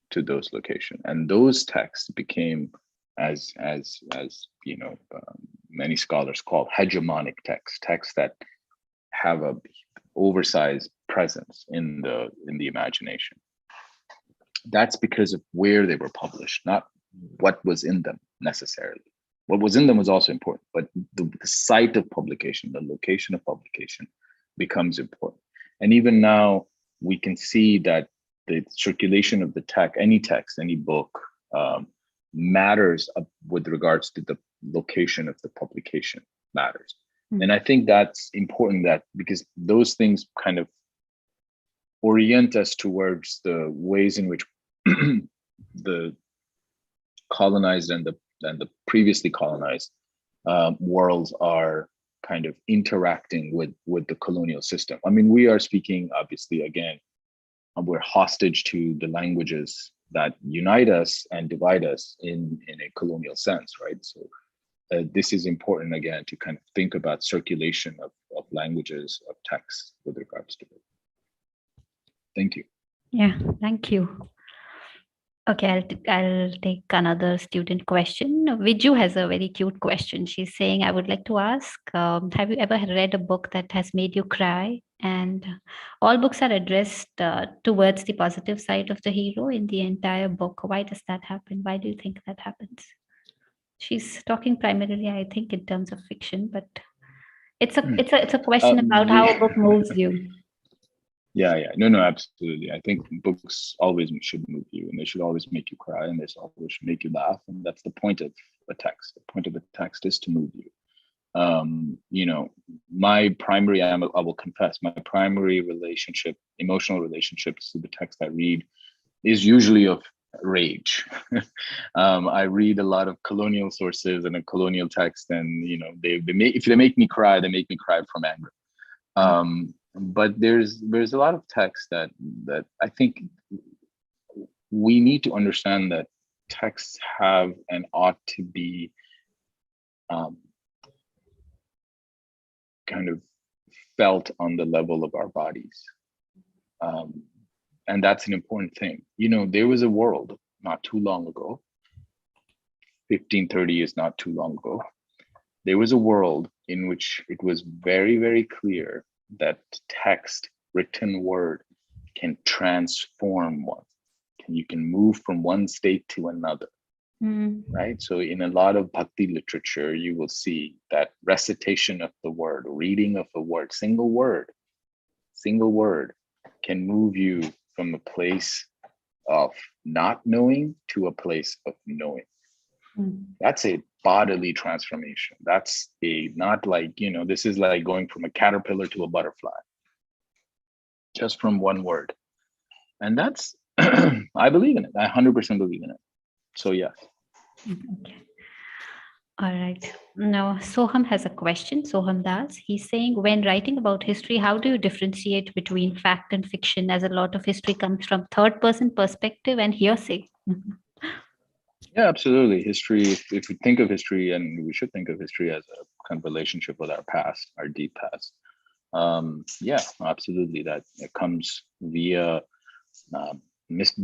to those locations, and those texts became, as you know, many scholars call hegemonic texts that have a oversized presence in the imagination. That's because of where they were published, not what was in them necessarily. What was in them was also important, but the site of publication, the location of publication becomes important. And even now, we can see that the circulation of the text, any book, matters with regards to the location of the publication matters. Mm-hmm. And I think that's important, that because those things kind of orient us towards the ways in which the colonized and the previously colonized worlds are kind of interacting with the colonial system. I mean, we are speaking, obviously, again, we're hostage to the languages that unite us and divide us in a colonial sense, right? So this is important, again, to kind of think about circulation of languages, of texts with regards to it. Thank you. Yeah, thank you. Okay, I'll take another student question. Viju has a very cute question. She's saying, I would like to ask, have you ever read a book that has made you cry? And all books are addressed towards the positive side of the hero in the entire book. Why does that happen? Why do you think that happens? She's talking primarily, I think, in terms of fiction, but it's a question about how a book moves you. Yeah. No, absolutely. I think books always should move you, and they should always make you cry, and they always should make you laugh. And that's the point of a text. The point of a text is to move you. You know, my primary, I will confess, my primary emotional relationships to the text I read is usually of rage. I read a lot of colonial sources and a colonial text, and you know, if they make me cry, they make me cry from anger. But there's a lot of text that I think we need to understand that texts have and ought to be kind of felt on the level of our bodies. And that's an important thing. You know, there was a world not too long ago, 15-30 years not too long ago, there was a world in which it was very, very clear that text, written word, can transform one. You can move from one state to another, right? So in a lot of bhakti literature, you will see that recitation of the word, reading of a word, single word can move you from a place of not knowing to a place of knowing. That's a bodily transformation. That's not like, you know, this is like going from a caterpillar to a butterfly, just from one word. And that's, I believe in it. I 100% believe in it. So yes. Okay. All right. Now, Soham has a question. Soham Das. He's saying, when writing about history, how do you differentiate between fact and fiction, as a lot of history comes from third-person perspective and hearsay? Yeah, absolutely. History, if we think of history, and we should think of history as a kind of relationship with our past, our deep past. Yeah, absolutely. That it comes via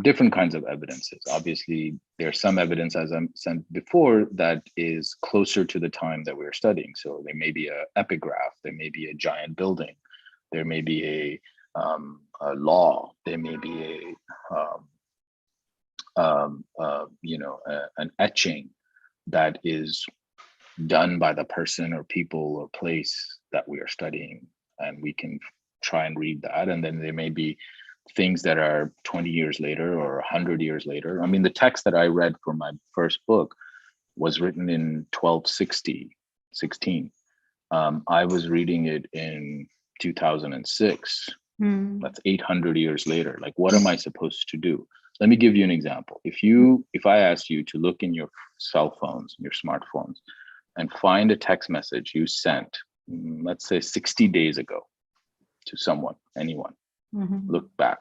different kinds of evidences. Obviously, there's some evidence, as I said before, that is closer to the time that we're studying. So there may be an epigraph, there may be a giant building, there may be a law, there may be an etching that is done by the person or people or place that we are studying, and we can try and read that. And then there may be things that are 20 years later or 100 years later. I mean, the text that I read for my first book was written in 16. I was reading it in 2006. That's 800 years later. Like, what am I supposed to do? Let me give you an example. If I asked you to look in your cell phones, your smartphones, and find a text message you sent, let's say 60 days ago, to someone, anyone, look back.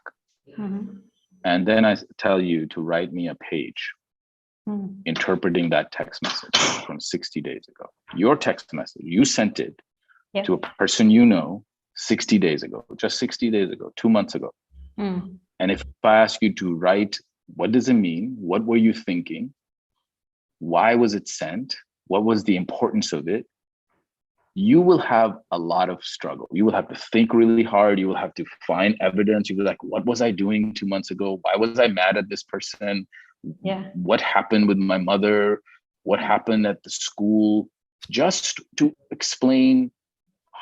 And then I tell you to write me a page interpreting that text message from 60 days ago. Your text message, you sent it to a person you know 60 days ago, just 60 days ago, 2 months ago. And if I ask you to write, what does it mean? What were you thinking? Why was it sent? What was the importance of it? You will have a lot of struggle. You will have to think really hard. You will have to find evidence. You'll be like, what was I doing 2 months ago? Why was I mad at this person? What happened with my mother? What happened at the school? Just to explain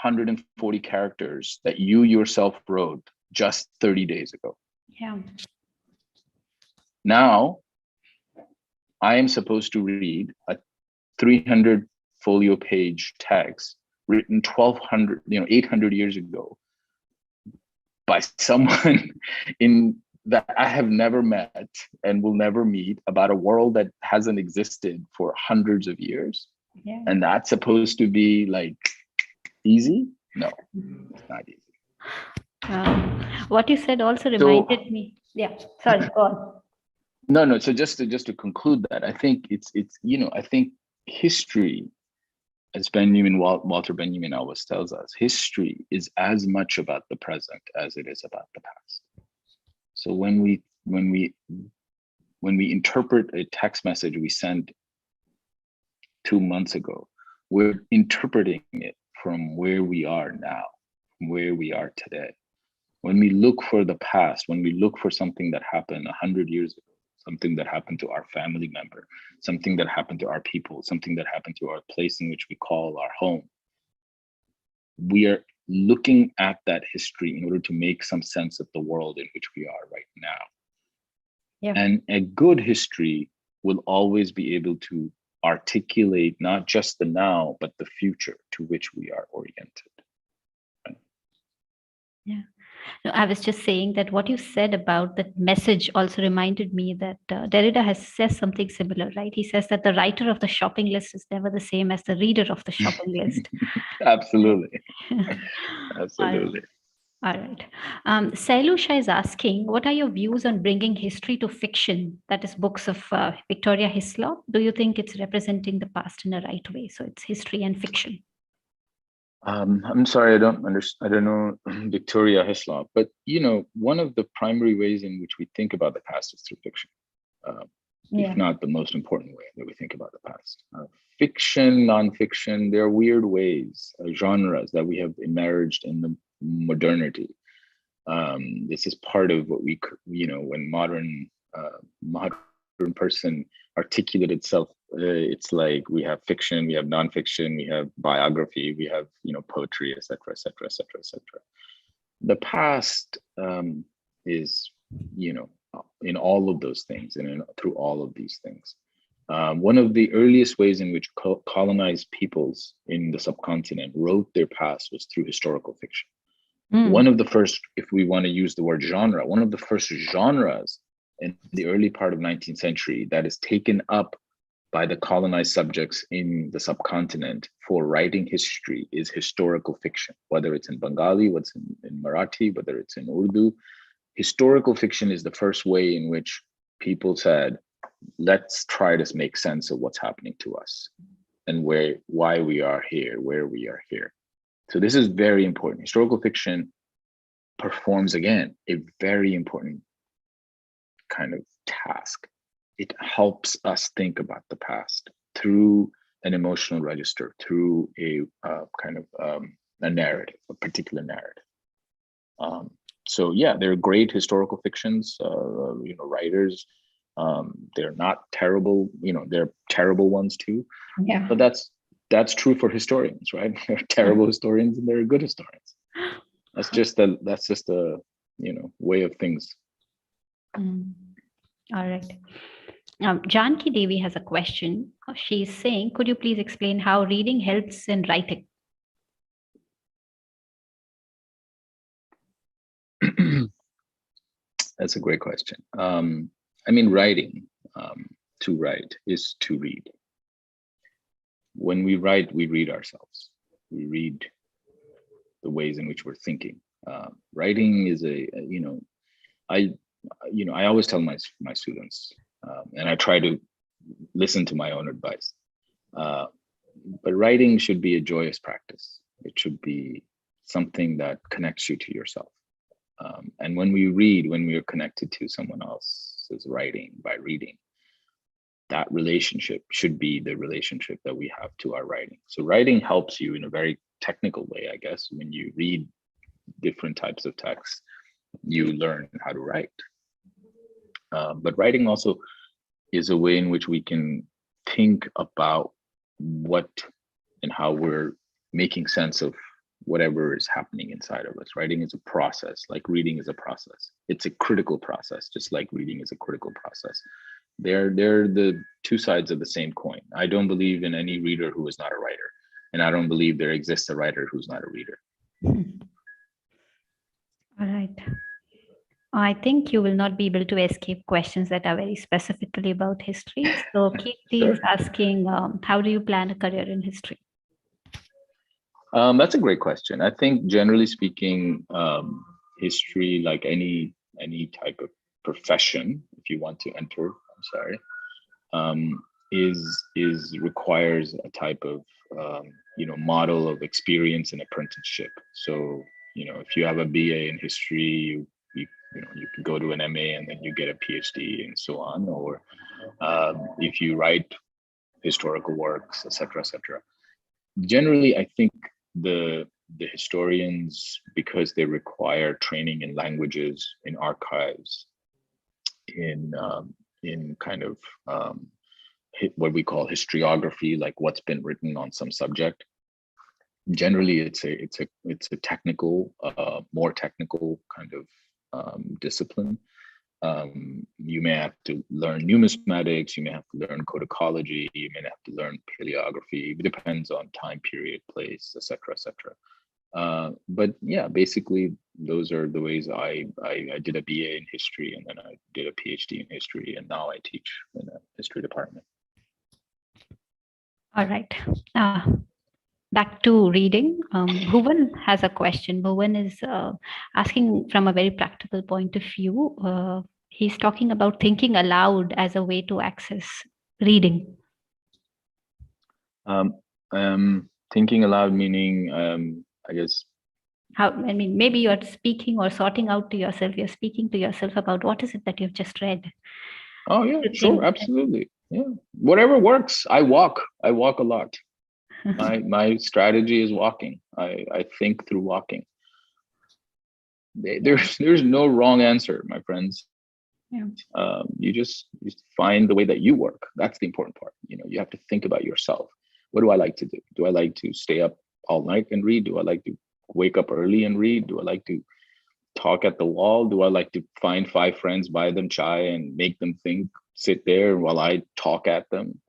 140 characters that you yourself wrote just 30 days ago. Now, I am supposed to read a 300 folio page text written 800 years ago by someone that I have never met and will never meet, about a world that hasn't existed for hundreds of years. And that's supposed to be like easy? No, it's not easy. What you said also reminded me. Sorry, go on. No. So just to conclude that, I think it's I think history, as Walter Benjamin always tells us, history is as much about the present as it is about the past. So when we interpret a text message we sent 2 months ago, we're interpreting it from where we are now, where we are today. When we look for the past, when we look for something that happened 100 years ago, something that happened to our family member, something that happened to our people, something that happened to our place in which we call our home, we are looking at that history in order to make some sense of the world in which we are right now. And a good history will always be able to articulate not just the now, but the future to which we are oriented. No, I was just saying that what you said about that message also reminded me that Derrida says something similar, right? He says that the writer of the shopping list is never the same as the reader of the shopping list. Absolutely. Absolutely. All right. Sailusha is asking, what are your views on bringing history to fiction? That is books of Victoria Hislop. Do you think it's representing the past in a right way? So it's history and fiction. I'm sorry, I don't know Victoria Hislop, but one of the primary ways in which we think about the past is through fiction, if not the most important way that we think about the past. Fiction, nonfiction, there are weird ways, genres that we have emerged in the modernity. This is part of what when modern person articulate itself. It's like we have fiction, we have nonfiction, we have biography, we have poetry, etc., etc., etc., etc. The past is in all of those things and through all of these things. One of the earliest ways in which colonized peoples in the subcontinent wrote their past was through historical fiction. One of the first, if we want to use the word genre, one of the first genres in the early part of 19th century that is taken up by the colonized subjects in the subcontinent for writing history is historical fiction, whether it's in Bengali, whether it's in Marathi, whether it's in Urdu. Historical fiction is the first way in which people said, let's try to make sense of what's happening to us and why we are here, where we are here. So this is very important. Historical fiction performs, again, a very important kind of task. It helps us think about the past through an emotional register, through a a narrative, a particular narrative. So yeah, there are great historical fictions, writers. They're not terrible, there are terrible ones too. Yeah. But that's that's true for historians, right? There are terrible historians and there are good historians. That's just a way of things. Mm. All right. Janki Devi has a question. She's saying, could you please explain how reading helps in writing? That's a great question. I mean, writing, to write is to read. When we write, we read ourselves. We read the ways in which we're thinking. Writing is I always tell my students, and I try to listen to my own advice. But writing should be a joyous practice. It should be something that connects you to yourself. And when we read, when we are connected to someone else's writing by reading, that relationship should be the relationship that we have to our writing. So writing helps you in a very technical way, I guess. When you read different types of texts, you learn how to write. But writing also is a way in which we can think about what and how we're making sense of whatever is happening inside of us. Writing is a process, like reading is a process. It's a critical process, just like reading is a critical process. They're the two sides of the same coin. I don't believe in any reader who is not a writer, and I don't believe there exists a writer who's not a reader. All right. I think you will not be able to escape questions that are very specifically about history. So Kirti is asking, how do you plan a career in history? That's a great question. I think generally speaking, history, like any type of profession, if you want to enter, is requires a type of model of experience and apprenticeship. So if you have a BA in history, you can go to an MA and then you get a PhD and so on. Or if you write historical works, etc., etc. Generally, I think the historians, because they require training in languages, in archives, in kind of what we call historiography, like what's been written on some subject. Generally, it's a technical, more technical kind of discipline. You may have to learn numismatics, you may have to learn codicology, you may have to learn paleography. It depends on time period, place, etc., etc. But yeah, basically those are the ways I did a BA in history, and then I did a PhD in history, and now I teach in a history department. All right. Back to reading. Bhuvan has a question. Bhuvan is asking from a very practical point of view. He's talking about thinking aloud as a way to access reading. Thinking aloud meaning, I guess. Maybe you're speaking or sorting out to yourself. You're speaking to yourself about what is it that you've just read. Oh yeah, sure, absolutely. Yeah, whatever works. I walk a lot. My strategy is walking. I think through walking. There's no wrong answer, my friends. Yeah. You just find the way that you work. That's the important part. You have to think about yourself. What do I like to do? Do I like to stay up all night and read? Do I like to wake up early and read? Do I like to talk at the wall? Do I like to find 5 friends, buy them chai and make them sit there while I talk at them?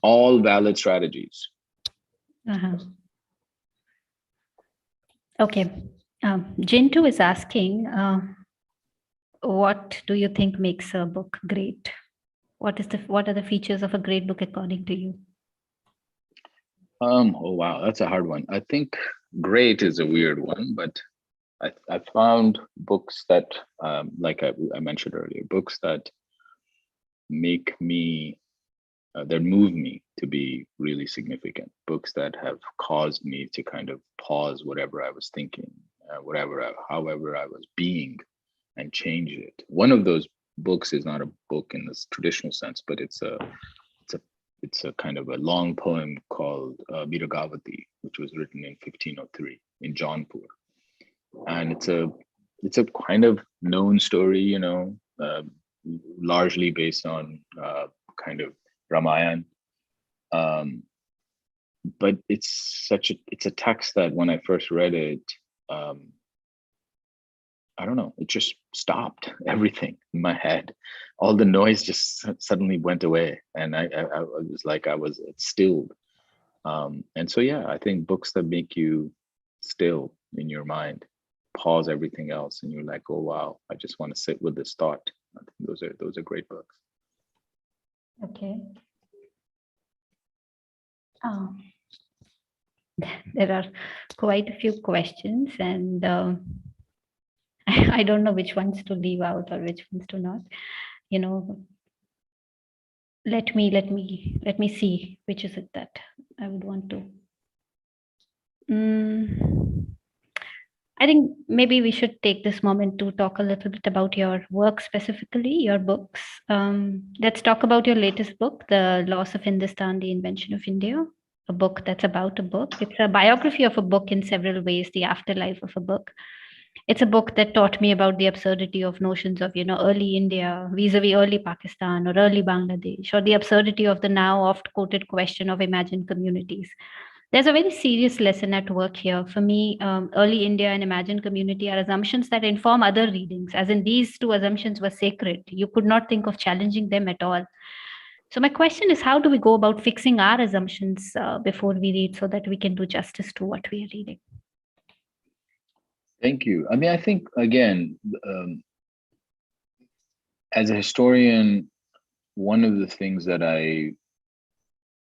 All valid strategies. Uh-huh. Okay. Jintu is asking, what do you think makes a book great? What are the features of a great book according to you? Oh wow, that's a hard one. I think great is a weird one, but I found books that, like I mentioned earlier, books that make me, that move me to be really significant. Books that have caused me to kind of pause whatever I was thinking, however I was being, and change it. One of those books is not a book in this traditional sense, but it's a kind of a long poem called Miragavati, which was written in 1503 in Jaunpur. And it's a kind of known story, largely based on kind of Ramayana. but it's a text that when I first read it, I don't know, it just stopped everything in my head. All the noise just suddenly went away, and I was like, I was stilled. And so, yeah, I think books that make you still in your mind, pause everything else, and you're like, oh wow, I just want to sit with this thought. I think those are great books. Okay. There are quite a few questions, and I don't know which ones to leave out or which ones to not. You know, let me see which is it that I would want to. I think maybe we should take this moment to talk a little bit about your work specifically, your books. Let's talk about your latest book, The Loss of Hindustan, The Invention of India, a book that's about a book. It's a biography of a book in several ways, the afterlife of a book. It's a book that taught me about the absurdity of notions of, early India vis-a-vis early Pakistan or early Bangladesh, or the absurdity of the now oft quoted question of imagined communities. There's a very serious lesson at work here. For me, early India and imagined community are assumptions that inform other readings, as in these two assumptions were sacred. You could not think of challenging them at all. So, my question is, how do we go about fixing our assumptions before we read so that we can do justice to what we are reading? Thank you. I mean, I think, again, as a historian, one of the things that I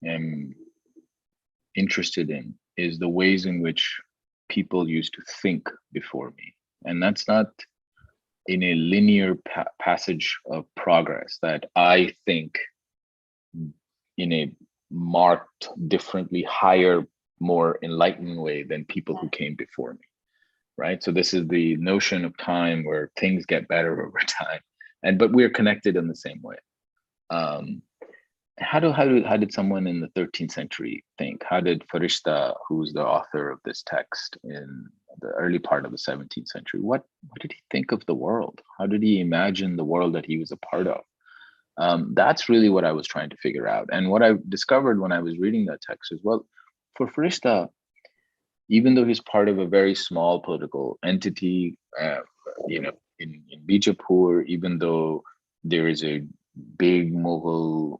am interested in is the ways in which people used to think before me. And that's not in a linear passage of progress that I think in a marked, differently higher, more enlightening way than people who came before me. Right. So this is the notion of time where things get better over time. But we're connected in the same way. How did someone in the 13th century think? How did Farishta, who's the author of this text in the early part of the 17th century, what did he think of the world? How did he imagine the world that he was a part of? That's really what I was trying to figure out. And what I discovered when I was reading that text is, well, for Farishta, even though he's part of a very small political entity, in Bijapur, even though there is a big Mughal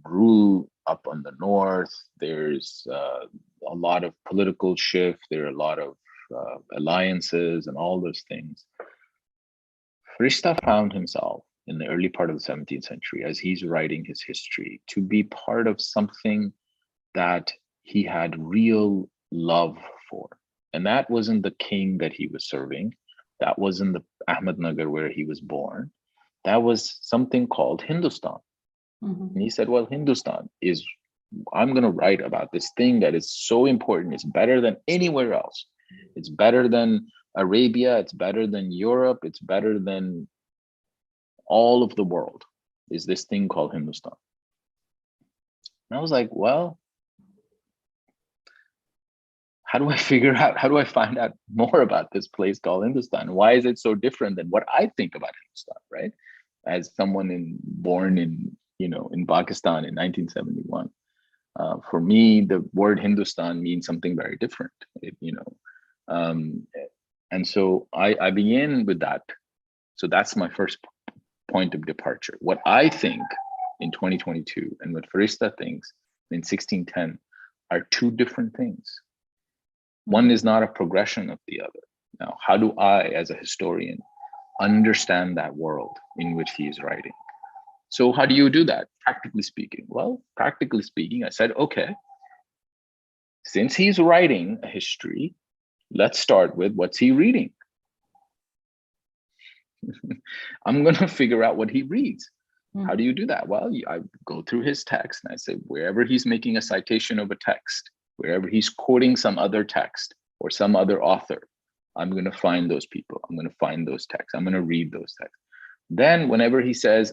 rule up on the north, there's a lot of political shift, there are a lot of alliances and all those things. Farishta found himself in the early part of the 17th century, as he's writing his history, to be part of something that he had real love for. And that wasn't the king that he was serving. That wasn't the Ahmednagar where he was born. That was something called Hindustan. Mm-hmm. And he said, well, Hindustan is, I'm going to write about this thing that is so important. It's better than anywhere else. It's better than Arabia. It's better than Europe. It's better than all of the world, is this thing called Hindustan. And I was like, well, how do I find out more about this place called Hindustan? Why is it so different than what I think about Hindustan, right? As someone born in Pakistan in 1971. For me, the word Hindustan means something very different, and so I began with that. So that's my first point of departure. What I think in 2022 and what Farishta thinks in 1610 are two different things. One is not a progression of the other. Now, how do I, as a historian, understand that world in which he is writing? So how do you do that, practically speaking? Well, practically speaking, I said, okay, since he's writing a history, let's start with what's he reading? I'm going to figure out what he reads. How do you do that? Well, I go through his text and I say, wherever he's making a citation of a text, wherever he's quoting some other text or some other author, I'm going to find those people. I'm going to find those texts. I'm going to read those texts. Then whenever he says,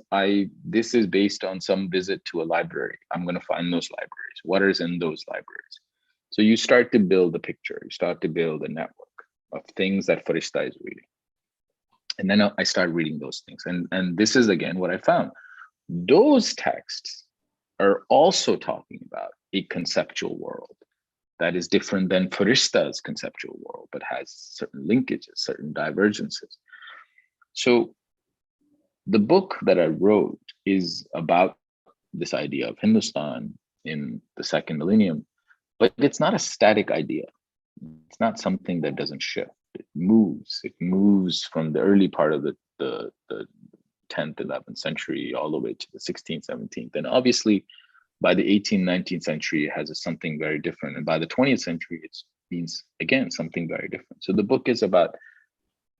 this is based on some visit to a library, I'm going to find those libraries. What is in those libraries? So you start to build a picture. You start to build a network of things that Farishta is reading. And then I start reading those things. And this is, again, what I found. Those texts are also talking about a conceptual world. that is different than Farista's conceptual world, but has certain linkages, certain divergences. So the book that I wrote is about this idea of Hindustan in the second millennium, but it's not a static idea. It's not something that doesn't shift. It moves. It moves from the early part of the 10th, 11th century all the way to the 16th, 17th. And obviously, by the 18th, 19th century, it has something very different. And by the 20th century, it means, again, something very different. So the book is about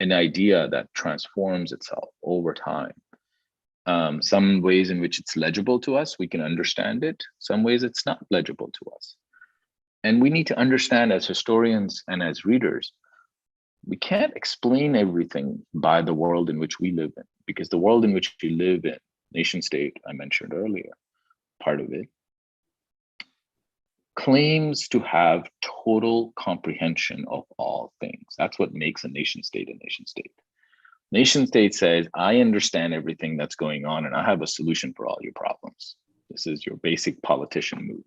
an idea that transforms itself over time. Some ways in which it's legible to us, we can understand it. Some ways it's not legible to us. And we need to understand as historians and as readers, we can't explain everything by the world in which we live in, because the world in which we live in, nation state, I mentioned earlier, part of it, claims to have total comprehension of all things. That's what makes a nation state a nation state. Nation state says, I understand everything that's going on and I have a solution for all your problems. This is your basic politician move.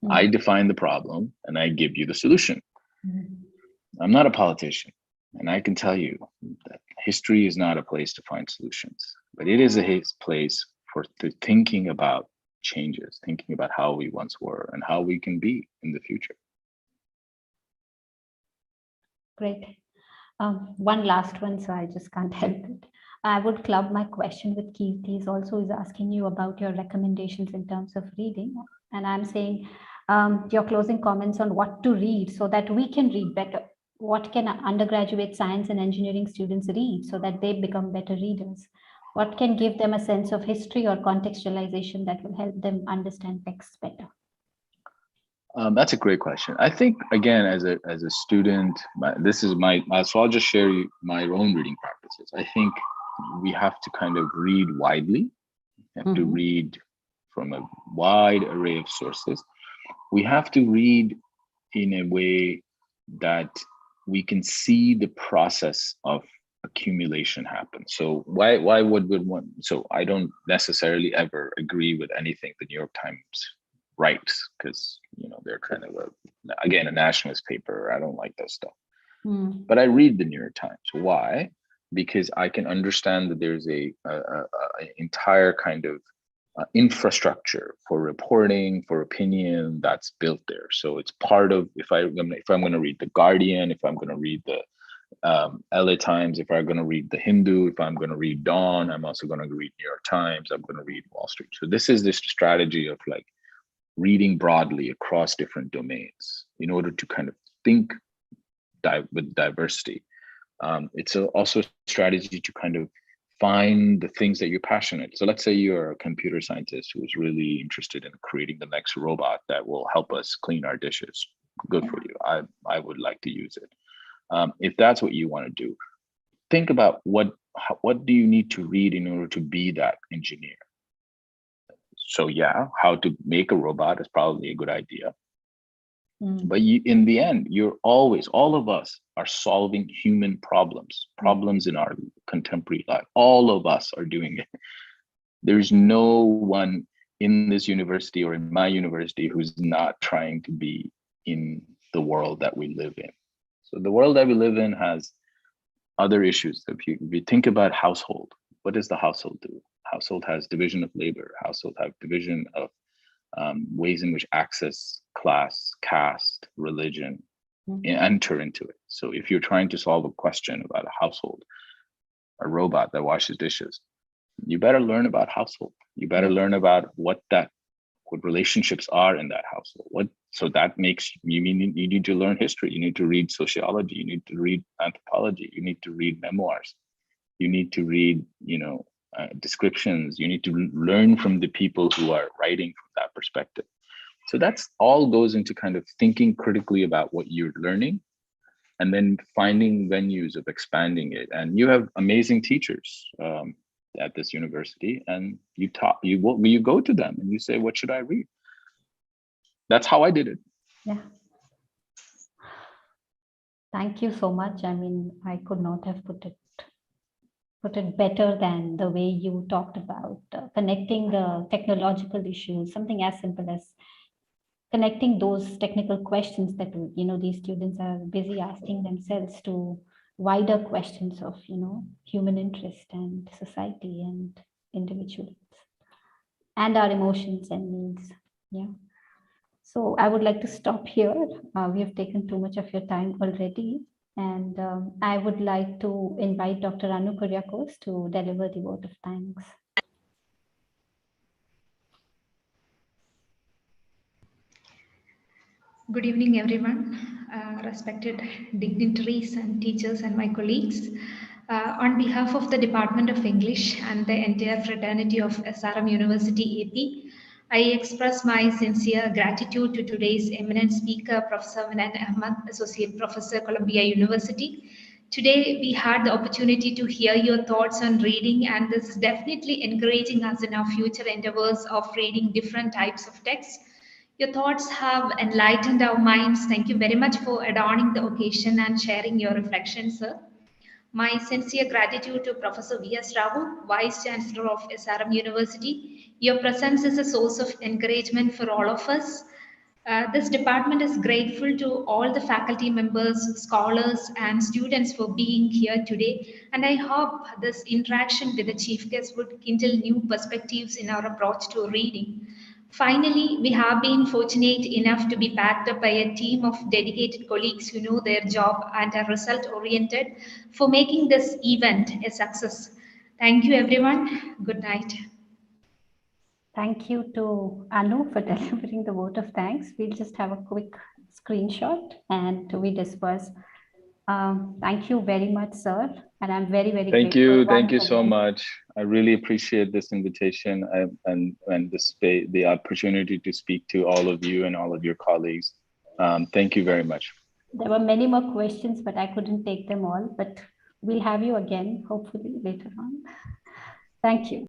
Mm-hmm. I define the problem and I give you the solution. Mm-hmm. I'm not a politician. And I can tell you that history is not a place to find solutions, but it is a place for thinking about changes, thinking about how we once were and how we can be in the future. Great. One last one, so I just can't help it. I would club my question with Keith. He's also is asking you about your recommendations in terms of reading. And I'm saying your closing comments on what to read so that we can read better. What can undergraduate science and engineering students read so that they become better readers? What can give them a sense of history or contextualization that will help them understand texts better? That's a great question. I think, again, as a student, so I'll just share my own reading practices. I think we have to kind of read widely. We have to read from a wide array of sources. We have to read in a way that we can see the process of accumulation happen. So why would one? So I don't necessarily ever agree with anything the New York Times writes, because they're kind of a nationalist paper. I don't like that stuff. But I read the New York Times. Why? Because I can understand that there's a entire kind of infrastructure for reporting, for opinion that's built there. So it's part of, if I'm going to read The Guardian, if I'm going to read the LA Times, if I'm going to read The Hindu, if I'm going to read Dawn, I'm also going to read New York Times, I'm going to read Wall Street. So this is this strategy of like reading broadly across different domains in order to kind of think with diversity. It's also a strategy to kind of find the things that you're passionate. So let's say you're a computer scientist who's really interested in creating the next robot that will help us clean our dishes. Good for you. I would like to use it. If that's what you want to do, think about what do you need to read in order to be that engineer. So yeah, how to make a robot is probably a good idea. But in the end, all of us are solving human problems in our contemporary life. All of us are doing it. There's no one in this university or in my university who's not trying to be in the world that we live in. So the world that we live in has other issues. If you think about household, what does the household do? Household has division of labor. Household have division of ways in which access, class, caste, religion enter into it. So if you're trying to solve a question about a household, a robot that washes dishes, you better learn about household. You better learn about what relationships are in that household. So that makes you need to learn history. You need to read sociology. You need to read anthropology. You need to read memoirs. You need to read, descriptions. You need to learn from the people who are writing from that perspective. So that's all goes into kind of thinking critically about what you're learning and then finding venues of expanding it. And you have amazing teachers at this university, and you go to them and you say, what should I read? That's how I did it. Yeah. Thank you so much. I mean, I could not have put it better than the way you talked about connecting the technological issues, something as simple as connecting those technical questions that these students are busy asking themselves to wider questions of human interest and society and individuals and our emotions and needs. Yeah. So I would like to stop here. We have taken too much of your time already. And I would like to invite Dr. Anu Kuriakos to deliver the vote of thanks. Good evening, everyone, respected dignitaries and teachers and my colleagues. On behalf of the Department of English and the entire fraternity of SRM University AP, I express my sincere gratitude to today's eminent speaker, Professor Vinan Ahmad, Associate Professor, Columbia University. Today, we had the opportunity to hear your thoughts on reading, and this is definitely encouraging us in our future endeavors of reading different types of texts. Your thoughts have enlightened our minds. Thank you very much for adorning the occasion and sharing your reflections, sir. My sincere gratitude to Professor V.S. Rao, Vice Chancellor of SRM University. Your presence is a source of encouragement for all of us. This department is grateful to all the faculty members, scholars, and students for being here today. And I hope this interaction with the chief guest would kindle new perspectives in our approach to reading. Finally, we have been fortunate enough to be backed up by a team of dedicated colleagues who know their job and are result oriented for making this event a success. Thank you, everyone. Good night. Thank you to Anu for delivering the vote of thanks. We'll just have a quick screenshot and we disperse. Thank you very much, sir. And I'm very, very Thank grateful. you. Thank you so much. I really appreciate this invitation and the opportunity to speak to all of you and all of your colleagues. Thank you very much. There were many more questions, but I couldn't take them all. But we'll have you again, hopefully later on. Thank you.